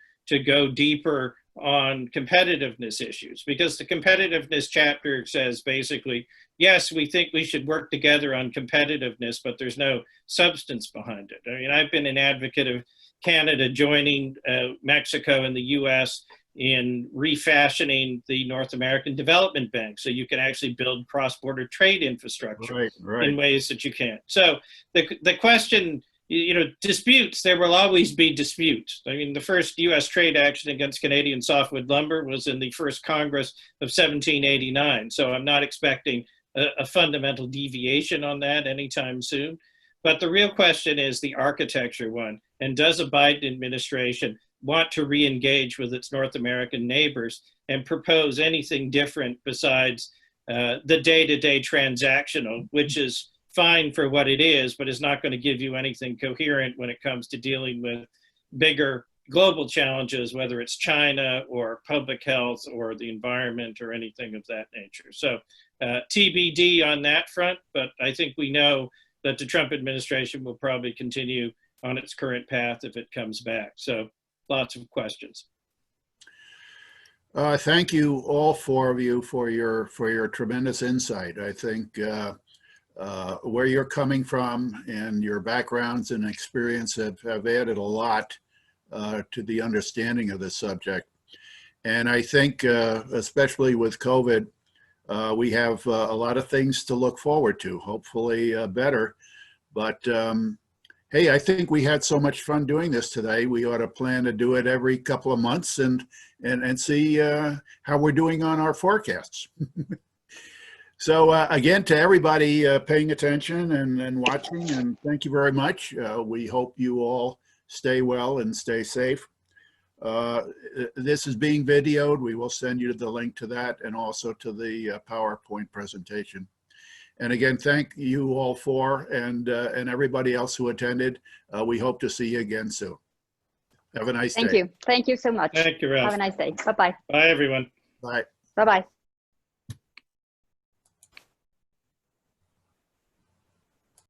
go deeper on competitiveness issues? Because the competitiveness chapter says basically, yes, we think we should work together on competitiveness, but there's no substance behind it. I mean, I've been an advocate of Canada joining Mexico and the US in refashioning the North American Development Bank so you can actually build cross-border trade infrastructure in ways that you can't. So the question, disputes, there will always be disputes. I mean, the first US trade action against Canadian softwood lumber was in the first Congress of 1789. So I'm not expecting a fundamental deviation on that anytime soon. But the real question is the architecture one. And does a Biden administration want to re-engage with its North American neighbors and propose anything different besides the day-to-day transactional, which is fine for what it is, but is not going to give you anything coherent when it comes to dealing with bigger global challenges, whether it's China or public health or the environment or anything of that nature. So TBD on that front, but I think we know that the Trump administration will probably continue on its current path if it comes back. So lots of questions. Thank you, all four of you, for your tremendous insight. I think where you're coming from and your backgrounds and experience have added a lot to the understanding of this subject. And I think, especially with COVID, we have a lot of things to look forward to, hopefully better. But hey, I think we had so much fun doing this today. We ought to plan to do it every couple of months and see how we're doing on our forecasts. So again, to everybody paying attention and watching, and thank you very much. We hope you all stay well and stay safe. This is being videoed. We will send you the link to that and also to the PowerPoint presentation. And again, thank you all and everybody else who attended. We hope to see you again soon. Have a nice day. Thank you. Thank you so much. Thank you, Ralph. Have a nice day. Bye-bye. Bye, everyone. Bye. Bye-bye.